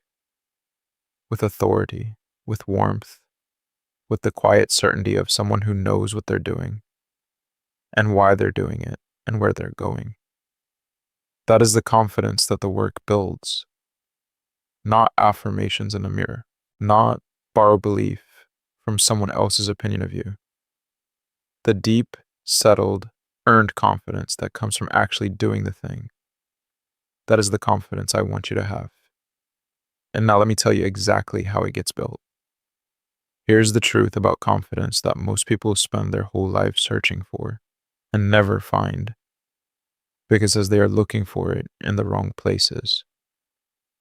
with authority, with warmth, with the quiet certainty of someone who knows what they're doing and why they're doing it and where they're going. That is the confidence that the work builds, not affirmations in a mirror, not borrowed belief from someone else's opinion of you. The deep, settled, earned confidence that comes from actually doing the thing. That is the confidence I want you to have. And now let me tell you exactly how it gets built. Here's the truth about confidence that most people spend their whole life searching for and never find, because as they are looking for it in the wrong places.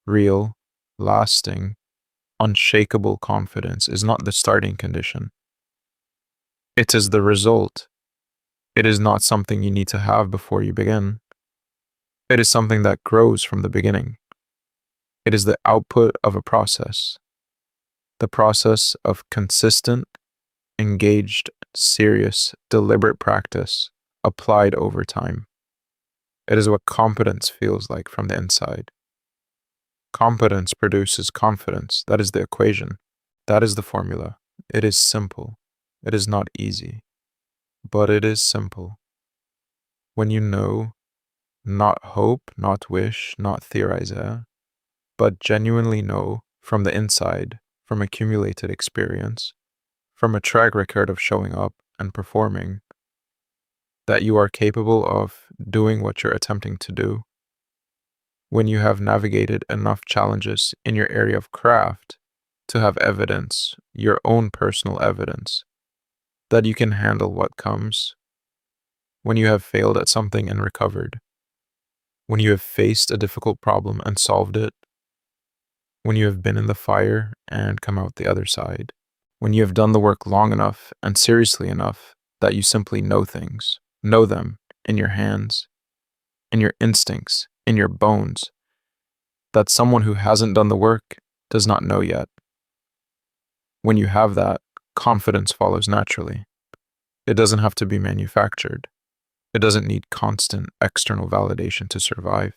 Real, lasting, unshakable confidence is not the starting condition. It is the result. It is not something you need to have before you begin. It is something that grows from the beginning. It is the output of a process. The process of consistent, engaged, serious, deliberate practice applied over time. It is what competence feels like from the inside. Competence produces confidence. That is the equation. That is the formula. It is simple. It is not easy, but it is simple. When you know, not hope, not wish, not theorize, but genuinely know from the inside, from accumulated experience, from a track record of showing up and performing, that you are capable of doing what you're attempting to do. When you have navigated enough challenges in your area of craft to have evidence, your own personal evidence, that you can handle what comes. When you have failed at something and recovered. When you have faced a difficult problem and solved it. When you have been in the fire and come out the other side. When you have done the work long enough and seriously enough that you simply know things, know them in your hands, in your instincts, in your bones, that someone who hasn't done the work does not know yet. When you have that, confidence follows naturally. It doesn't have to be manufactured. It doesn't need constant external validation to survive.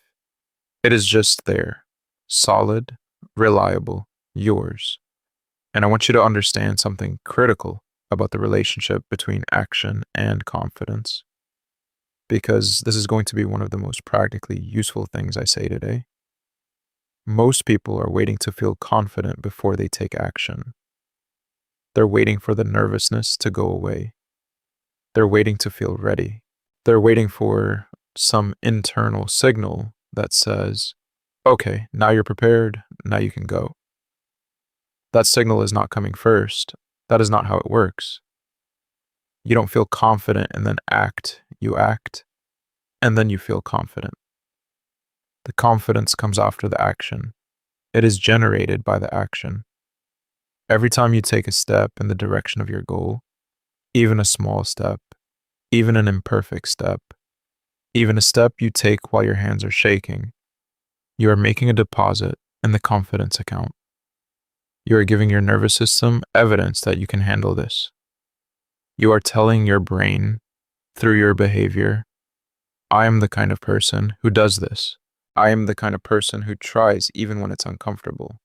It is just there, solid, reliable, yours. And I want you to understand something critical about the relationship between action and confidence, because this is going to be one of the most practically useful things I say today. Most people are waiting to feel confident before they take action. They're waiting for the nervousness to go away. They're waiting to feel ready. They're waiting for some internal signal that says, okay, now you're prepared, now you can go. That signal is not coming first. That is not how it works. You don't feel confident and then act. You act, and then you feel confident. The confidence comes after the action. It is generated by the action. Every time you take a step in the direction of your goal, even a small step, even an imperfect step, even a step you take while your hands are shaking, you are making a deposit in the confidence account. You are giving your nervous system evidence that you can handle this. You are telling your brain through your behavior, I am the kind of person who does this. I am the kind of person who tries even when it's uncomfortable.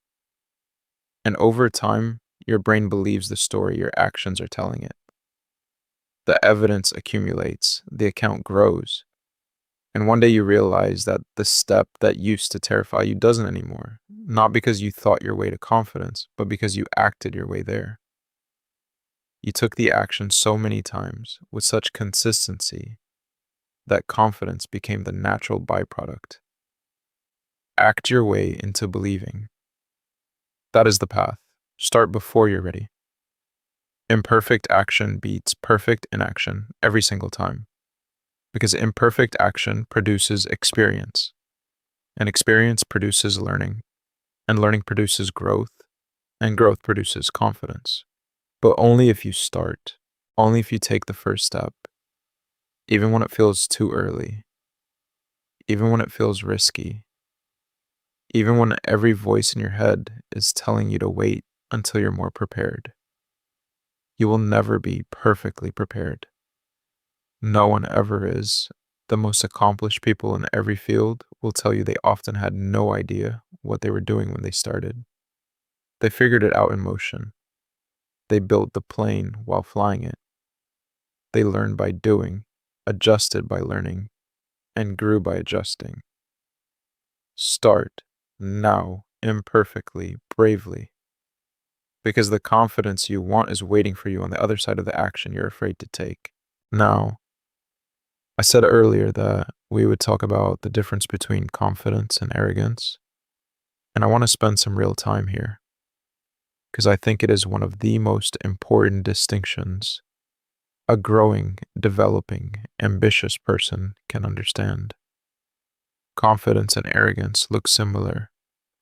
And over time, your brain believes the story your actions are telling it. The evidence accumulates, the account grows, and one day you realize that the step that used to terrify you doesn't anymore, not because you thought your way to confidence, but because you acted your way there. You took the action so many times with such consistency that confidence became the natural byproduct. Act your way into believing. That is the path. Start before you're ready. Imperfect action beats perfect inaction every single time, because imperfect action produces experience, and experience produces learning, and learning produces growth, and growth produces confidence. But only if you start, only if you take the first step, even when it feels too early, even when it feels risky, even when every voice in your head is telling you to wait until you're more prepared. You will never be perfectly prepared. No one ever is. The most accomplished people in every field will tell you they often had no idea what they were doing when they started. They figured it out in motion. They built the plane while flying it. They learned by doing, adjusted by learning, and grew by adjusting. Start now, imperfectly, bravely, because the confidence you want is waiting for you on the other side of the action you're afraid to take. Now, I said earlier that we would talk about the difference between confidence and arrogance, and I want to spend some real time here, because I think it is one of the most important distinctions a growing, developing, ambitious person can understand. Confidence and arrogance look similar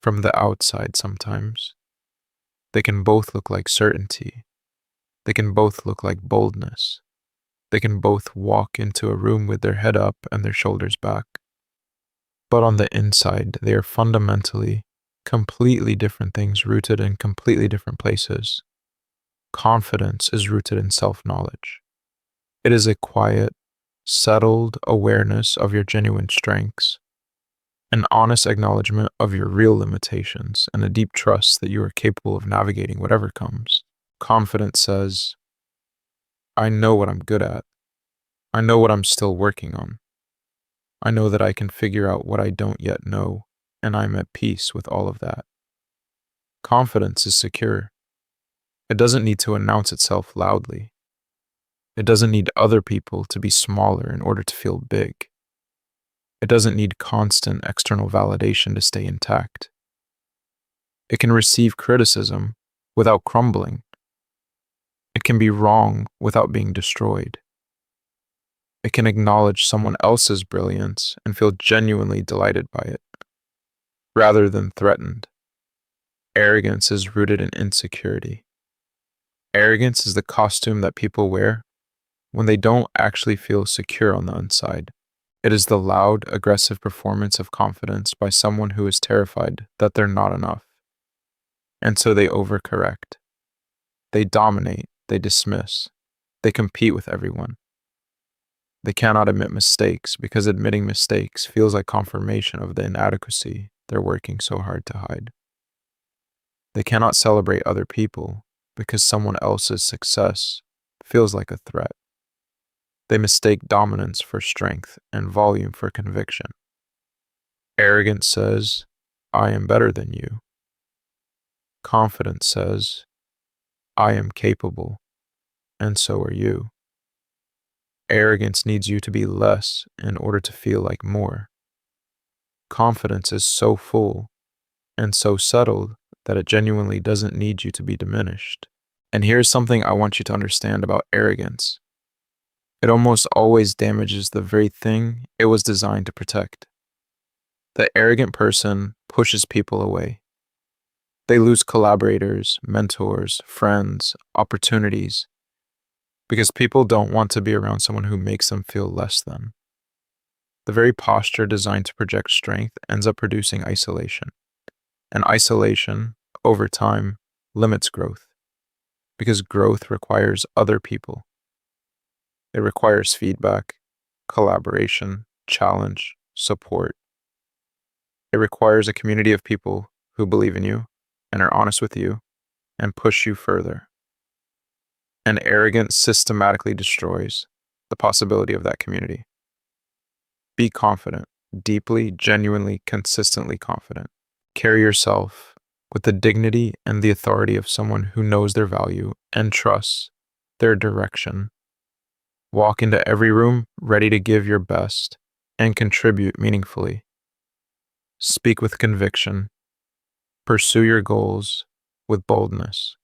from the outside sometimes. They can both look like certainty. They can both look like boldness. They can both walk into a room with their head up and their shoulders back. But on the inside, they are fundamentally completely different things rooted in completely different places. Confidence is rooted in self-knowledge. It is a quiet, settled awareness of your genuine strengths, an honest acknowledgement of your real limitations, and a deep trust that you are capable of navigating whatever comes. Confidence says, I know what I'm good at. I know what I'm still working on. I know that I can figure out what I don't yet know, and I'm at peace with all of that. Confidence is secure. It doesn't need to announce itself loudly. It doesn't need other people to be smaller in order to feel big. It doesn't need constant external validation to stay intact. It can receive criticism without crumbling. It can be wrong without being destroyed. It can acknowledge someone else's brilliance and feel genuinely delighted by it, rather than threatened. Arrogance is rooted in insecurity. Arrogance is the costume that people wear when they don't actually feel secure on the inside. It is the loud, aggressive performance of confidence by someone who is terrified that they're not enough. And so they overcorrect. They dominate, they dismiss, they compete with everyone. They cannot admit mistakes because admitting mistakes feels like confirmation of the inadequacy they're working so hard to hide. They cannot celebrate other people because someone else's success feels like a threat. They mistake dominance for strength and volume for conviction. Arrogance says, I am better than you. Confidence says, I am capable, and so are you. Arrogance needs you to be less in order to feel like more. Confidence is so full and so settled that it genuinely doesn't need you to be diminished. And here's something I want you to understand about arrogance. It almost always damages the very thing it was designed to protect. The arrogant person pushes people away. They lose collaborators, mentors, friends, opportunities, because people don't want to be around someone who makes them feel less than. The very posture designed to project strength ends up producing isolation. And isolation, over time, limits growth, because growth requires other people. It requires feedback, collaboration, challenge, support. It requires a community of people who believe in you and are honest with you and push you further. And arrogance systematically destroys the possibility of that community. Be confident, deeply, genuinely, consistently confident. Carry yourself with the dignity and the authority of someone who knows their value and trusts their direction. Walk into every room ready to give your best and contribute meaningfully. Speak with conviction. Pursue your goals with boldness.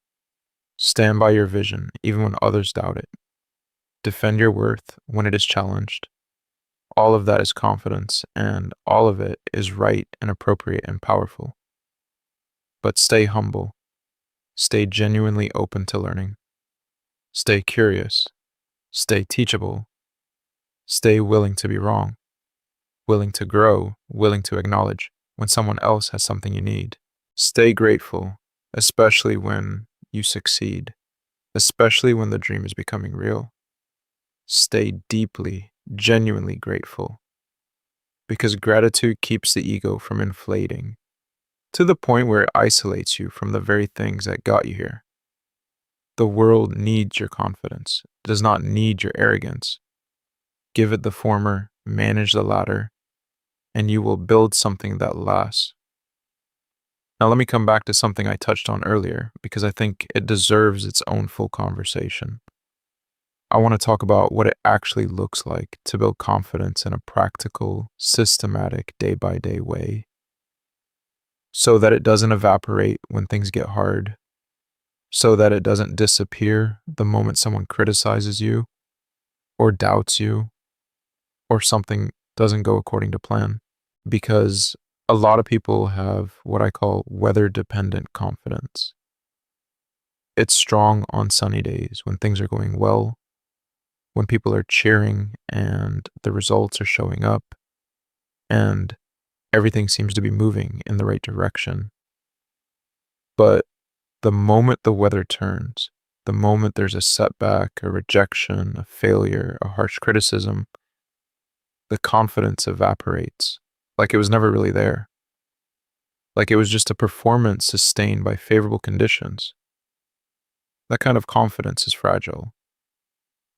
Stand by your vision even when others doubt it. Defend your worth when it is challenged. All of that is confidence, and all of it is right and appropriate and powerful. But stay humble. Stay genuinely open to learning. Stay curious. Stay teachable. Stay willing to be wrong. Willing to grow. Willing to acknowledge when someone else has something you need. Stay grateful, especially when you succeed, especially when the dream is becoming real. Stay deeply, genuinely grateful, because gratitude keeps the ego from inflating to the point where it isolates you from the very things that got you here. The world needs your confidence, it does not need your arrogance. Give it the former, manage the latter, and you will build something that lasts. Now, let me come back to something I touched on earlier because I think it deserves its own full conversation. I want to talk about what it actually looks like to build confidence in a practical, systematic, day by day way so that it doesn't evaporate when things get hard, so that it doesn't disappear the moment someone criticizes you or doubts you or something doesn't go according to plan. Because a lot of people have what I call weather-dependent confidence. It's strong on sunny days when things are going well, when people are cheering and the results are showing up, and everything seems to be moving in the right direction. But the moment the weather turns, the moment there's a setback, a rejection, a failure, a harsh criticism, the confidence evaporates, like it was never really there. Like it was just a performance sustained by favorable conditions. That kind of confidence is fragile,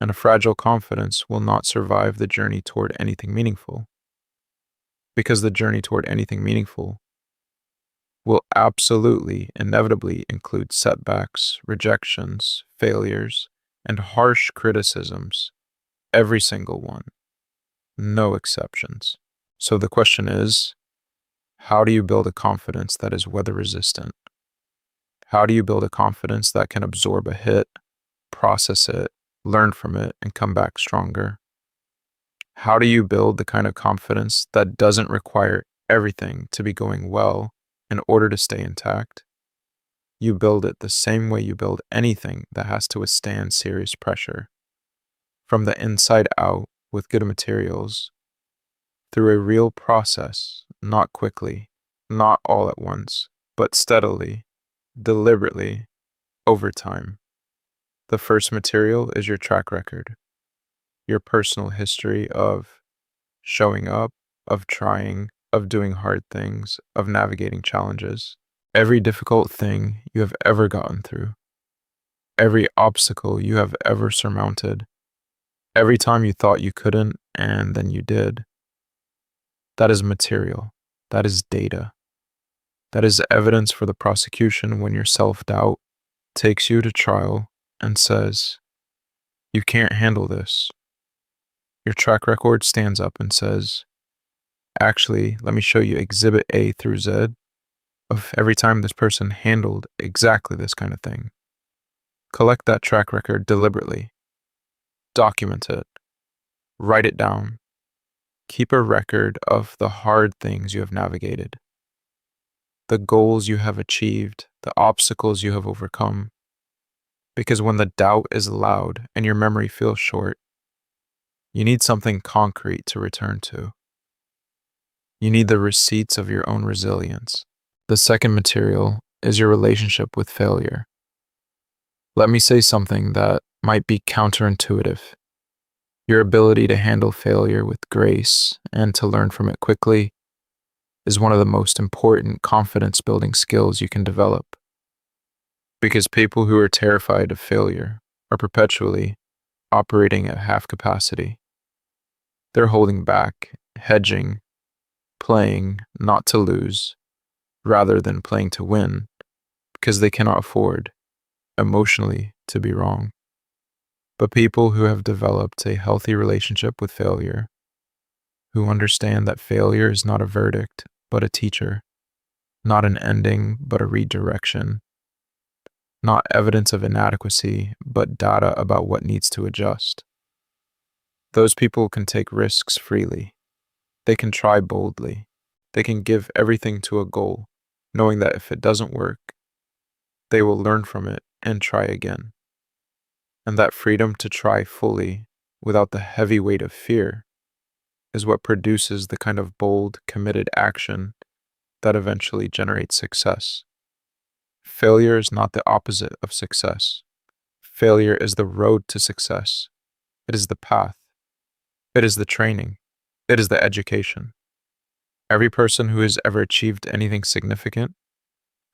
and a fragile confidence will not survive the journey toward anything meaningful. Because the journey toward anything meaningful will absolutely, inevitably include setbacks, rejections, failures, and harsh criticisms. Every single one. No exceptions. So the question is, how do you build a confidence that is weather resistant? How do you build a confidence that can absorb a hit, process it, learn from it, and come back stronger? How do you build the kind of confidence that doesn't require everything to be going well in order to stay intact? You build it the same way you build anything that has to withstand serious pressure. From the inside out with good materials, through a real process, not quickly, not all at once, but steadily, deliberately, over time. The first material is your track record, your personal history of showing up, of trying, of doing hard things, of navigating challenges. Every difficult thing you have ever gotten through, every obstacle you have ever surmounted, every time you thought you couldn't and then you did. That is material. That is data. That is evidence for the prosecution when your self-doubt takes you to trial and says, "You can't handle this." Your track record stands up and says, "Actually, let me show you exhibit A through Z of every time this person handled exactly this kind of thing." Collect that track record deliberately. Document it. Write it down. Keep a record of the hard things you have navigated, the goals you have achieved, the obstacles you have overcome. Because when the doubt is loud and your memory feels short, you need something concrete to return to. You need the receipts of your own resilience. The second material is your relationship with failure. Let me say something that might be counterintuitive. Your ability to handle failure with grace and to learn from it quickly is one of the most important confidence building skills you can develop. Because people who are terrified of failure are perpetually operating at half capacity. They're holding back, hedging, playing not to lose, rather than playing to win, because they cannot afford, emotionally, to be wrong. But people who have developed a healthy relationship with failure, who understand that failure is not a verdict, but a teacher, not an ending, but a redirection, not evidence of inadequacy, but data about what needs to adjust. Those people can take risks freely. They can try boldly. They can give everything to a goal, knowing that if it doesn't work, they will learn from it and try again. And that freedom to try fully, without the heavy weight of fear, is what produces the kind of bold, committed action that eventually generates success. Failure is not the opposite of success. Failure is the road to success. It is the path. It is the training. It is the education. Every person who has ever achieved anything significant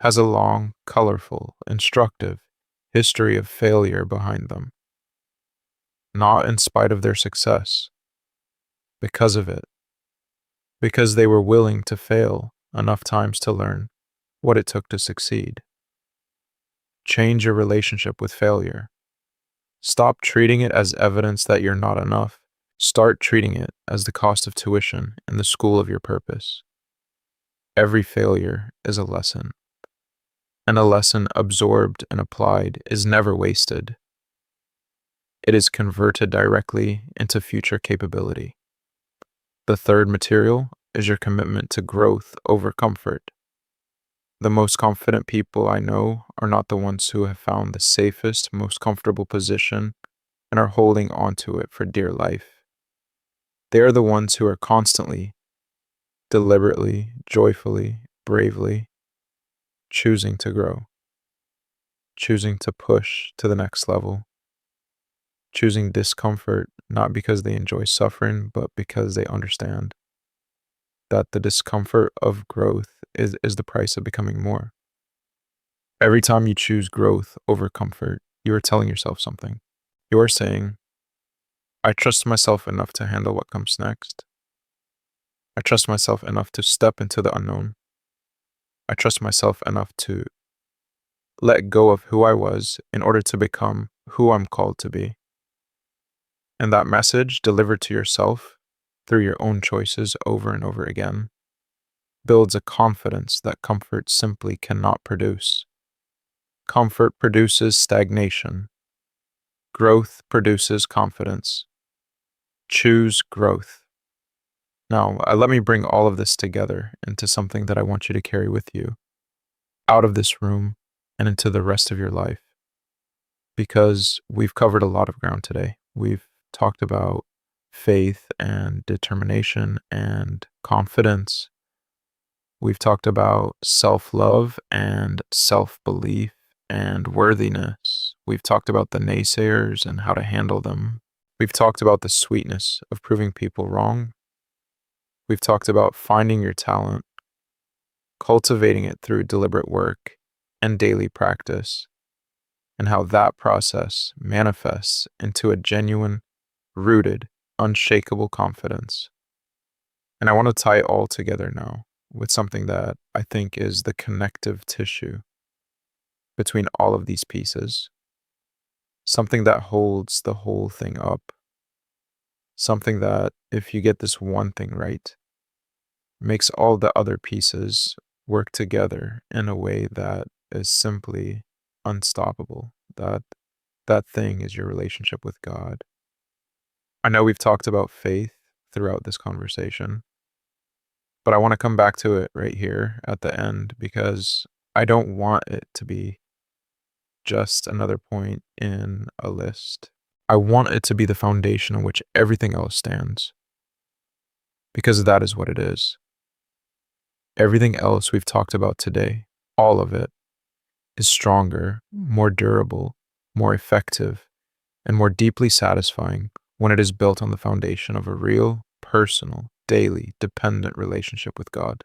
has a long, colorful, instructive history of failure behind them. Not in spite of their success, because of it. Because they were willing to fail enough times to learn what it took to succeed. Change your relationship with failure. Stop treating it as evidence that you're not enough. Start treating it as the cost of tuition in the school of your purpose. Every failure is a lesson, and a lesson absorbed and applied is never wasted. It is converted directly into future capability. The third material is your commitment to growth over comfort. The most confident people I know are not the ones who have found the safest, most comfortable position and are holding onto it for dear life. They are the ones who are constantly, deliberately, joyfully, bravely choosing to grow, choosing to push to the next level, choosing discomfort not because they enjoy suffering, but because they understand that the discomfort of growth is the price of becoming more. Every time you choose growth over comfort, you are telling yourself something. You are saying, I trust myself enough to handle what comes next. I trust myself enough to step into the unknown. I trust myself enough to let go of who I was in order to become who I'm called to be. And that message, delivered to yourself through your own choices over and over again, builds a confidence that comfort simply cannot produce. Comfort produces stagnation. Growth produces confidence. Choose growth. Now, let me bring all of this together into something that I want you to carry with you out of this room and into the rest of your life. Because we've covered a lot of ground today. We've talked about faith and determination and confidence. We've talked about self-love and self-belief and worthiness. We've talked about the naysayers and how to handle them. We've talked about the sweetness of proving people wrong. We've talked about finding your talent, cultivating it through deliberate work and daily practice, and how that process manifests into a genuine, rooted, unshakable confidence. And I want to tie it all together now with something that I think is the connective tissue between all of these pieces, something that holds the whole thing up, something that, if you get this one thing right, makes all the other pieces work together in a way that is simply unstoppable. That thing is your relationship with God. I know we've talked about faith throughout this conversation, but I want to come back to it right here at the end because I don't want it to be just another point in a list. I want it to be the foundation on which everything else stands, because that is what it is. Everything else we've talked about today, all of it, is stronger, more durable, more effective, and more deeply satisfying when it is built on the foundation of a real, personal, daily, dependent relationship with God.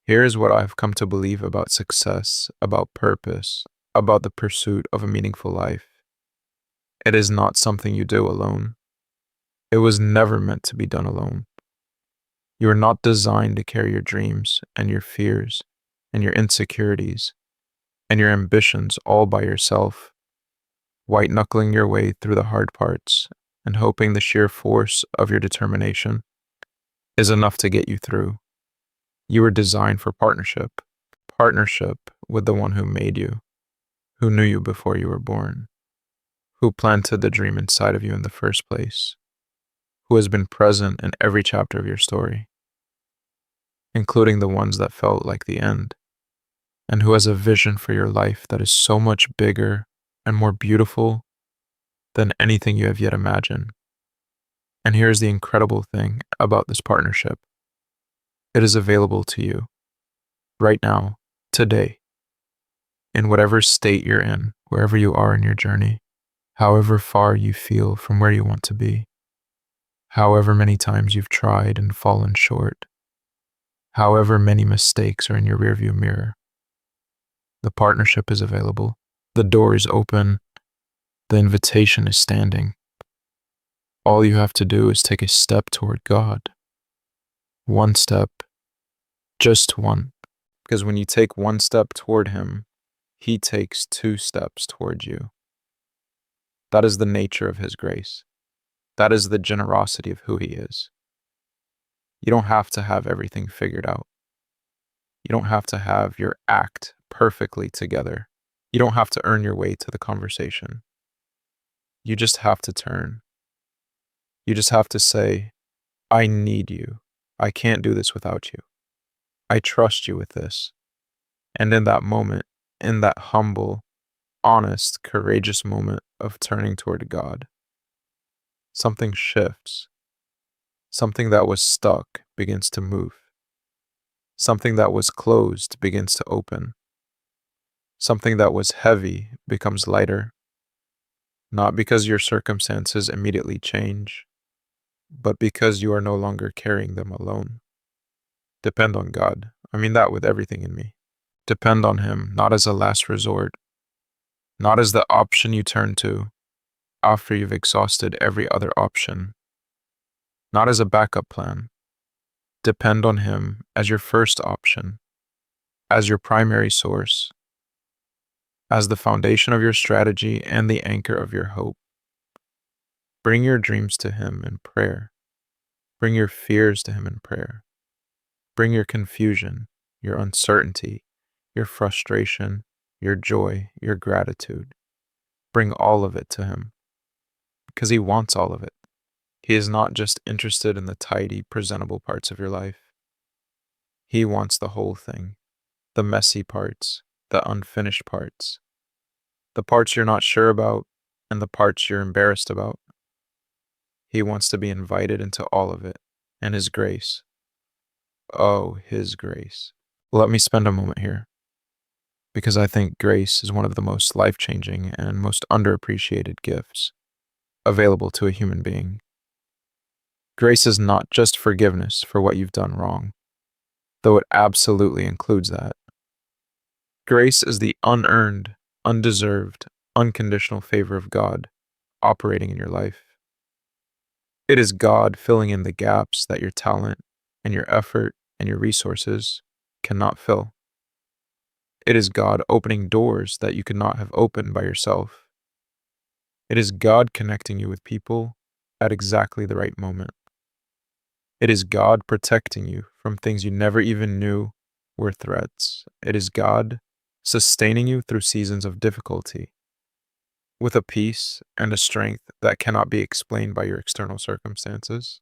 Here is what I've come to believe about success, about purpose, about the pursuit of a meaningful life. It is not something you do alone. It was never meant to be done alone. You are not designed to carry your dreams and your fears and your insecurities and your ambitions all by yourself, white knuckling your way through the hard parts and hoping the sheer force of your determination is enough to get you through. You were designed for partnership, partnership with the one who made you, who knew you before you were born, who planted the dream inside of you in the first place, who has been present in every chapter of your story, including the ones that felt like the end, and who has a vision for your life that is so much bigger and more beautiful than anything you have yet imagined. And here's the incredible thing about this partnership. It is available to you right now, today, in whatever state you're in, wherever you are in your journey, however far you feel from where you want to be, however many times you've tried and fallen short, however many mistakes are in your rearview mirror. The partnership is available. The door is open. The invitation is standing. All you have to do is take a step toward God. One step, just one. Because when you take one step toward Him, He takes two steps toward you. That is the nature of His grace. That is the generosity of who He is. You don't have to have everything figured out. You don't have to have your act perfectly together. You don't have to earn your way to the conversation. You just have to turn. You just have to say, I need you. I can't do this without you. I trust you with this. And in that moment, in that humble, honest, courageous moment of turning toward God, something shifts. Something that was stuck begins to move. Something that was closed begins to open. Something that was heavy becomes lighter, not because your circumstances immediately change, but because you are no longer carrying them alone. Depend on God. I mean that with everything in me. Depend on Him, not as a last resort, not as the option you turn to after you've exhausted every other option, not as a backup plan. Depend on Him as your first option, as your primary source, as the foundation of your strategy and the anchor of your hope. Bring your dreams to Him in prayer. Bring your fears to Him in prayer. Bring your confusion, your uncertainty, your frustration, your joy, your gratitude. Bring all of it to Him, because He wants all of it. He is not just interested in the tidy, presentable parts of your life. He wants the whole thing, the messy parts, the unfinished parts, the parts you're not sure about, and the parts you're embarrassed about. He wants to be invited into all of it, and His grace. Oh, His grace. Let me spend a moment here, because I think grace is one of the most life-changing and most underappreciated gifts available to a human being. Grace is not just forgiveness for what you've done wrong, though it absolutely includes that. Grace is the unearned, undeserved, unconditional favor of God operating in your life. It is God filling in the gaps that your talent and your effort and your resources cannot fill. It is God opening doors that you could not have opened by yourself. It is God connecting you with people at exactly the right moment. It is God protecting you from things you never even knew were threats. It is God sustaining you through seasons of difficulty with a peace and a strength that cannot be explained by your external circumstances.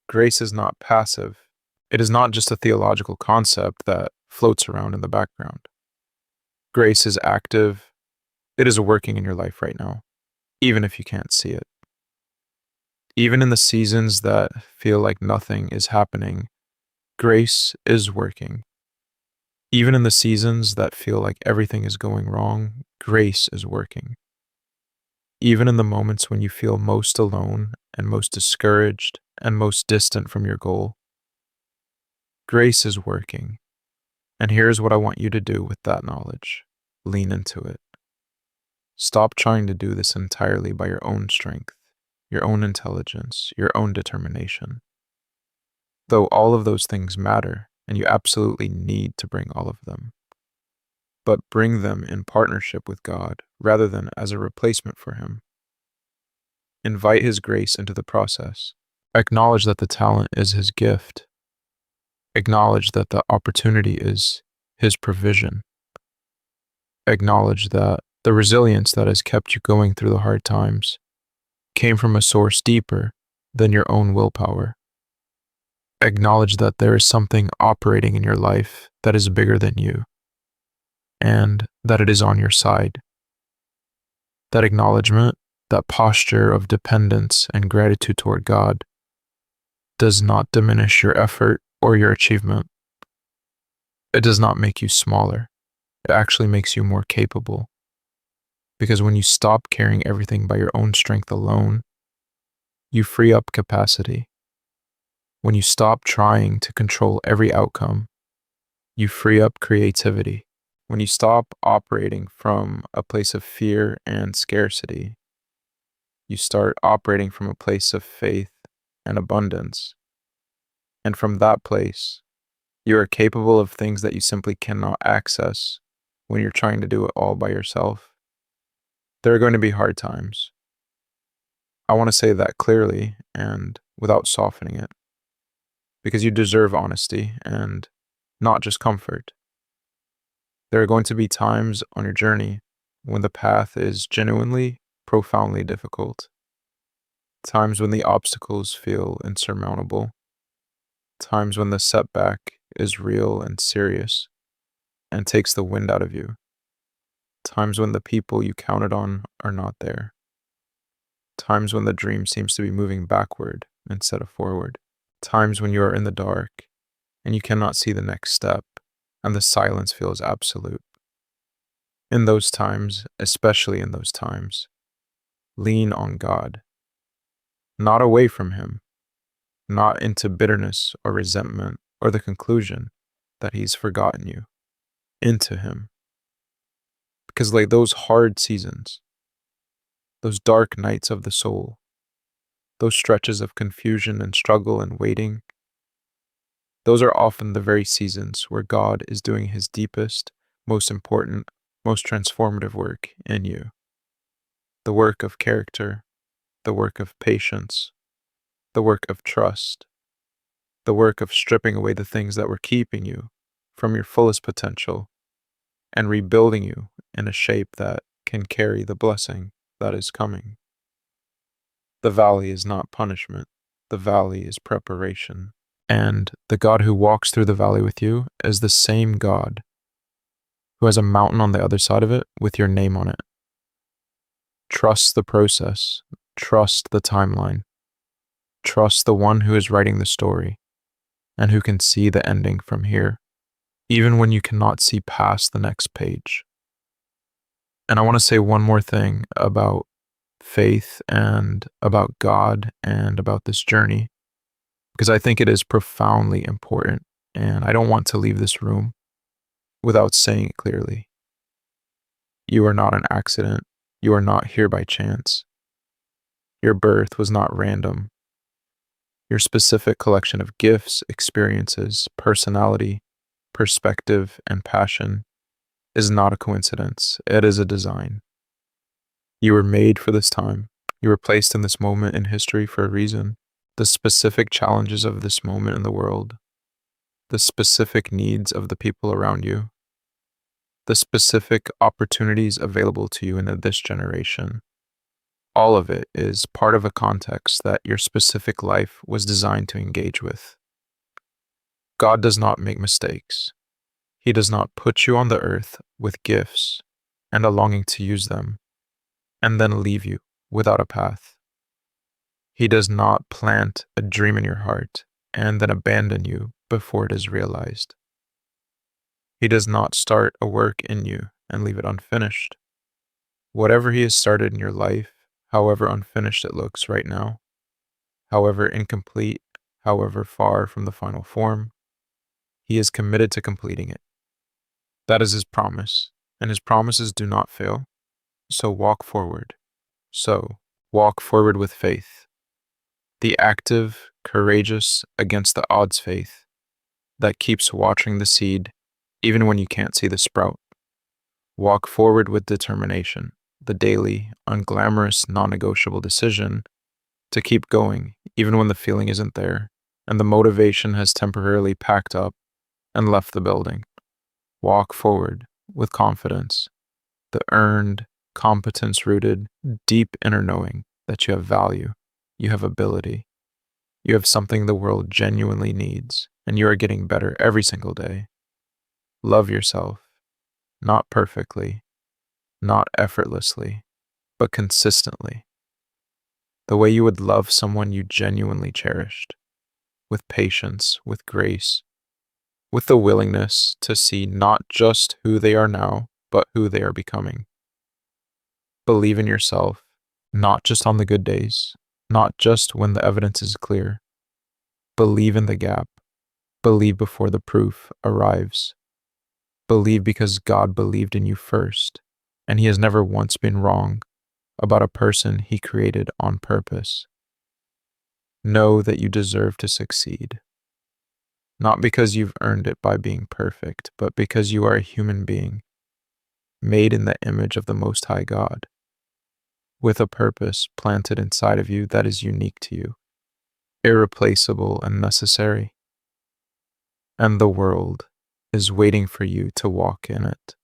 Grace is not passive. It is not just a theological concept that floats around in the background. Grace is active. It is working in your life right now, even if you can't see it. Even in the seasons that feel like nothing is happening, grace is working. Even in the seasons that feel like everything is going wrong, grace is working. Even in the moments when you feel most alone and most discouraged and most distant from your goal, grace is working. And here's what I want you to do with that knowledge: lean into it. Stop trying to do this entirely by your own strength, your own intelligence, your own determination. Though all of those things matter, and you absolutely need to bring all of them, but bring them in partnership with God rather than as a replacement for Him. Invite His grace into the process. Acknowledge that the talent is His gift. Acknowledge that the opportunity is His provision. Acknowledge that the resilience that has kept you going through the hard times came from a source deeper than your own willpower. Acknowledge that there is something operating in your life that is bigger than you, and that it is on your side. That acknowledgement, that posture of dependence and gratitude toward God, does not diminish your effort or your achievement. It does not make you smaller. It actually makes you more capable. Because when you stop carrying everything by your own strength alone, you free up capacity. When you stop trying to control every outcome, you free up creativity. When you stop operating from a place of fear and scarcity, you start operating from a place of faith and abundance. And from that place, you are capable of things that you simply cannot access when you're trying to do it all by yourself. There are going to be hard times. I want to say that clearly and without softening it, because you deserve honesty and not just comfort. There are going to be times on your journey when the path is genuinely, profoundly difficult. Times when the obstacles feel insurmountable. Times when the setback is real and serious and takes the wind out of you. Times when the people you counted on are not there. Times when the dream seems to be moving backward instead of forward. Times when you are in the dark and you cannot see the next step and the silence feels absolute. In those times, especially in those times, lean on God. Not away from Him, not into bitterness or resentment or the conclusion that He's forgotten you. Into Him. Because like those hard seasons, those dark nights of the soul, those stretches of confusion and struggle and waiting, those are often the very seasons where God is doing His deepest, most important, most transformative work in you. The work of character, the work of patience, the work of trust, the work of stripping away the things that were keeping you from your fullest potential and rebuilding you in a shape that can carry the blessing that is coming. The valley is not punishment. The valley is preparation. And the God who walks through the valley with you is the same God who has a mountain on the other side of it with your name on it. Trust the process. Trust the timeline. Trust the one who is writing the story and who can see the ending from here, even when you cannot see past the next page. And I want to say one more thing about faith and about God and about this journey, because I think it is profoundly important, and I don't want to leave this room without saying it clearly. You are not an accident. You are not here by chance. Your birth was not random. Your specific collection of gifts, experiences, personality, perspective, and passion is not a coincidence. It is a design. You were made for this time. You were placed in this moment in history for a reason. The specific challenges of this moment in the world, the specific needs of the people around you, the specific opportunities available to you in this generation, all of it is part of a context that your specific life was designed to engage with. God does not make mistakes. He does not put you on the earth with gifts and a longing to use them, and then leave you without a path. He does not plant a dream in your heart and then abandon you before it is realized. He does not start a work in you and leave it unfinished. Whatever He has started in your life however unfinished it looks right now, however incomplete, however far from the final form. He is committed to completing it. That is his promise, and his promises do not fail. So walk forward. So walk forward with faith. The active, courageous, against the odds faith that keeps watering the seed even when you can't see the sprout. Walk forward with determination, the daily, unglamorous, non negotiable decision to keep going even when the feeling isn't there and the motivation has temporarily packed up and left the building. Walk forward with confidence, the earned, competence rooted, deep inner knowing that you have value, you have ability, you have something the world genuinely needs, and you are getting better every single day. Love yourself, not perfectly, not effortlessly, but consistently, the way you would love someone you genuinely cherished, with patience, with grace, with the willingness to see not just who they are now, but who they are becoming. Believe in yourself, not just on the good days, not just when the evidence is clear. Believe in the gap. Believe before the proof arrives. Believe because God believed in you first, and He has never once been wrong about a person He created on purpose. Know that you deserve to succeed, not because you've earned it by being perfect, but because you are a human being, made in the image of the Most High God, with a purpose planted inside of you that is unique to you, irreplaceable and necessary. And the world is waiting for you to walk in it.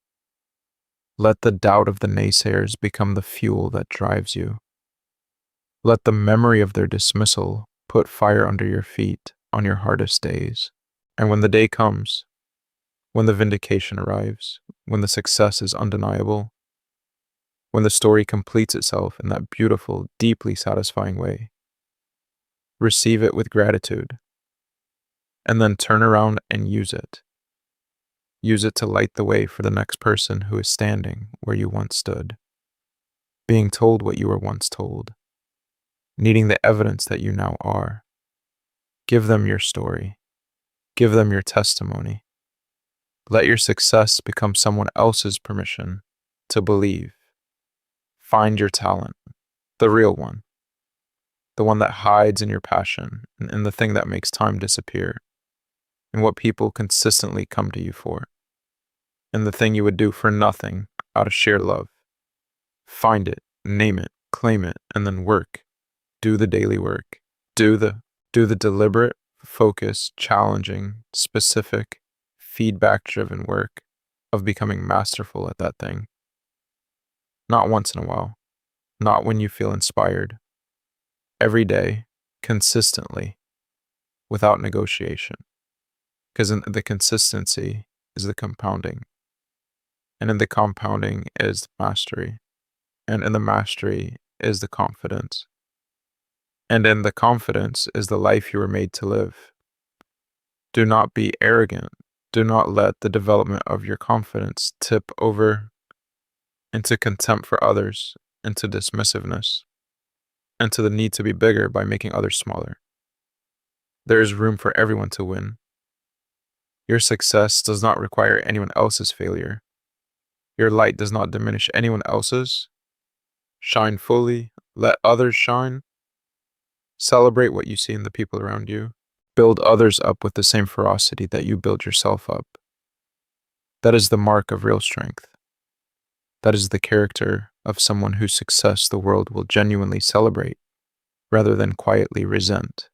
Let the doubt of the naysayers become the fuel that drives you. Let the memory of their dismissal put fire under your feet on your hardest days. And when the day comes, when the vindication arrives, when the success is undeniable, when the story completes itself in that beautiful, deeply satisfying way, receive it with gratitude, and then turn around and use it. Use it to light the way for the next person who is standing where you once stood, being told what you were once told, needing the evidence that you now are. Give them your story. Give them your testimony. Let your success become someone else's permission to believe. Find your talent, the real one, the one that hides in your passion and in the thing that makes time disappear, and what people consistently come to you for, and the thing you would do for nothing out of sheer love. Find it, name it, claim it, and then work. Do the daily work. Do the deliberate, focused, challenging, specific, feedback-driven work of becoming masterful at that thing. Not once in a while. Not when you feel inspired. Every day, consistently, without negotiation. Because in the consistency is the compounding. And in the compounding is the mastery. And in the mastery is the confidence. And in the confidence is the life you were made to live. Do not be arrogant. Do not let the development of your confidence tip over into contempt for others, into dismissiveness, and to the need to be bigger by making others smaller. There is room for everyone to win. Your success does not require anyone else's failure. Your light does not diminish anyone else's. Shine fully, let others shine. Celebrate what you see in the people around you. Build others up with the same ferocity that you build yourself up. That is the mark of real strength. That is the character of someone whose success the world will genuinely celebrate, rather than quietly resent.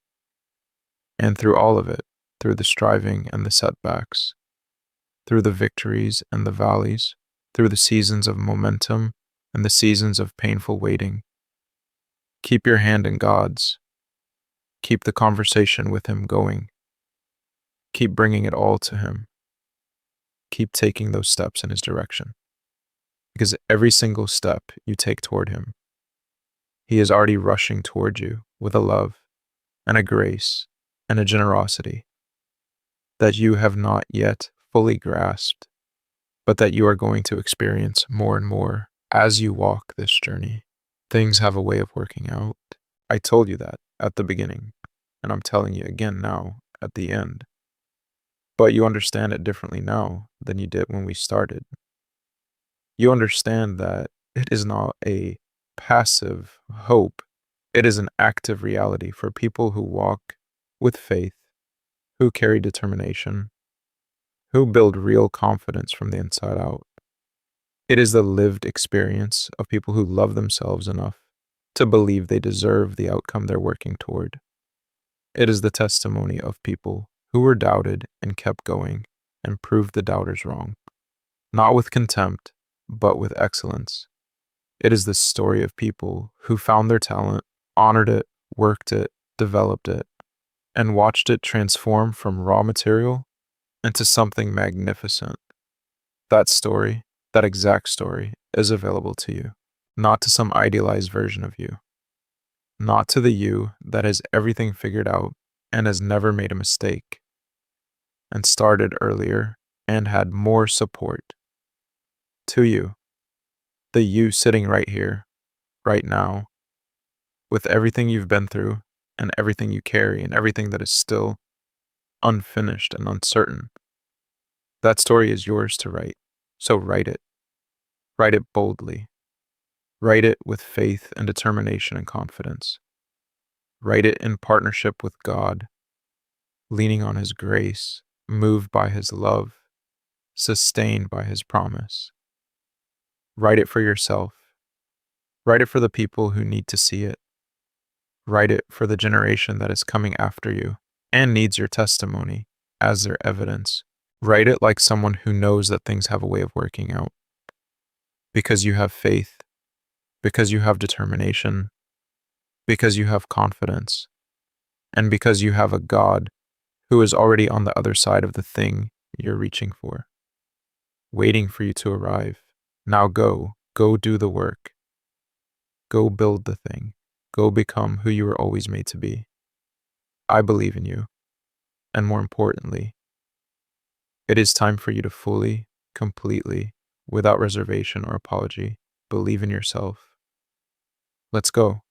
And through all of it, through the striving and the setbacks, through the victories and the valleys, through the seasons of momentum and the seasons of painful waiting, keep your hand in God's. Keep the conversation with Him going. Keep bringing it all to Him. Keep taking those steps in His direction. Because every single step you take toward Him, He is already rushing toward you with a love and a grace and a generosity that you have not yet fully grasped, but that you are going to experience more and more as you walk this journey. Things have a way of working out. I told you that at the beginning, and I'm telling you again now at the end. But you understand it differently now than you did when we started. You understand that it is not a passive hope, it is an active reality for people who walk with faith, who carry determination, who build real confidence from the inside out. It is the lived experience of people who love themselves enough to believe they deserve the outcome they're working toward. It is the testimony of people who were doubted and kept going and proved the doubters wrong, not with contempt, but with excellence. It is the story of people who found their talent, honored it, worked it, developed it, and watched it transform from raw material into something magnificent. That story, that exact story, is available to you, not to some idealized version of you, not to the you that has everything figured out and has never made a mistake, and started earlier and had more support. To you, the you sitting right here, right now, with everything you've been through and everything you carry and everything that is still unfinished and uncertain. That story is yours to write. So write it. Write it boldly. Write it with faith and determination and confidence. Write it in partnership with God, leaning on His grace, moved by His love, sustained by His promise. Write it for yourself. Write it for the people who need to see it. Write it for the generation that is coming after you and needs your testimony as their evidence. Write it like someone who knows that things have a way of working out. Because you have faith, because you have determination, because you have confidence, and because you have a God who is already on the other side of the thing you're reaching for, waiting for you to arrive. Now go do the work. Go build the thing. Go become who you were always made to be. I believe in you. And more importantly, it is time for you to fully, completely, without reservation or apology, believe in yourself. Let's go.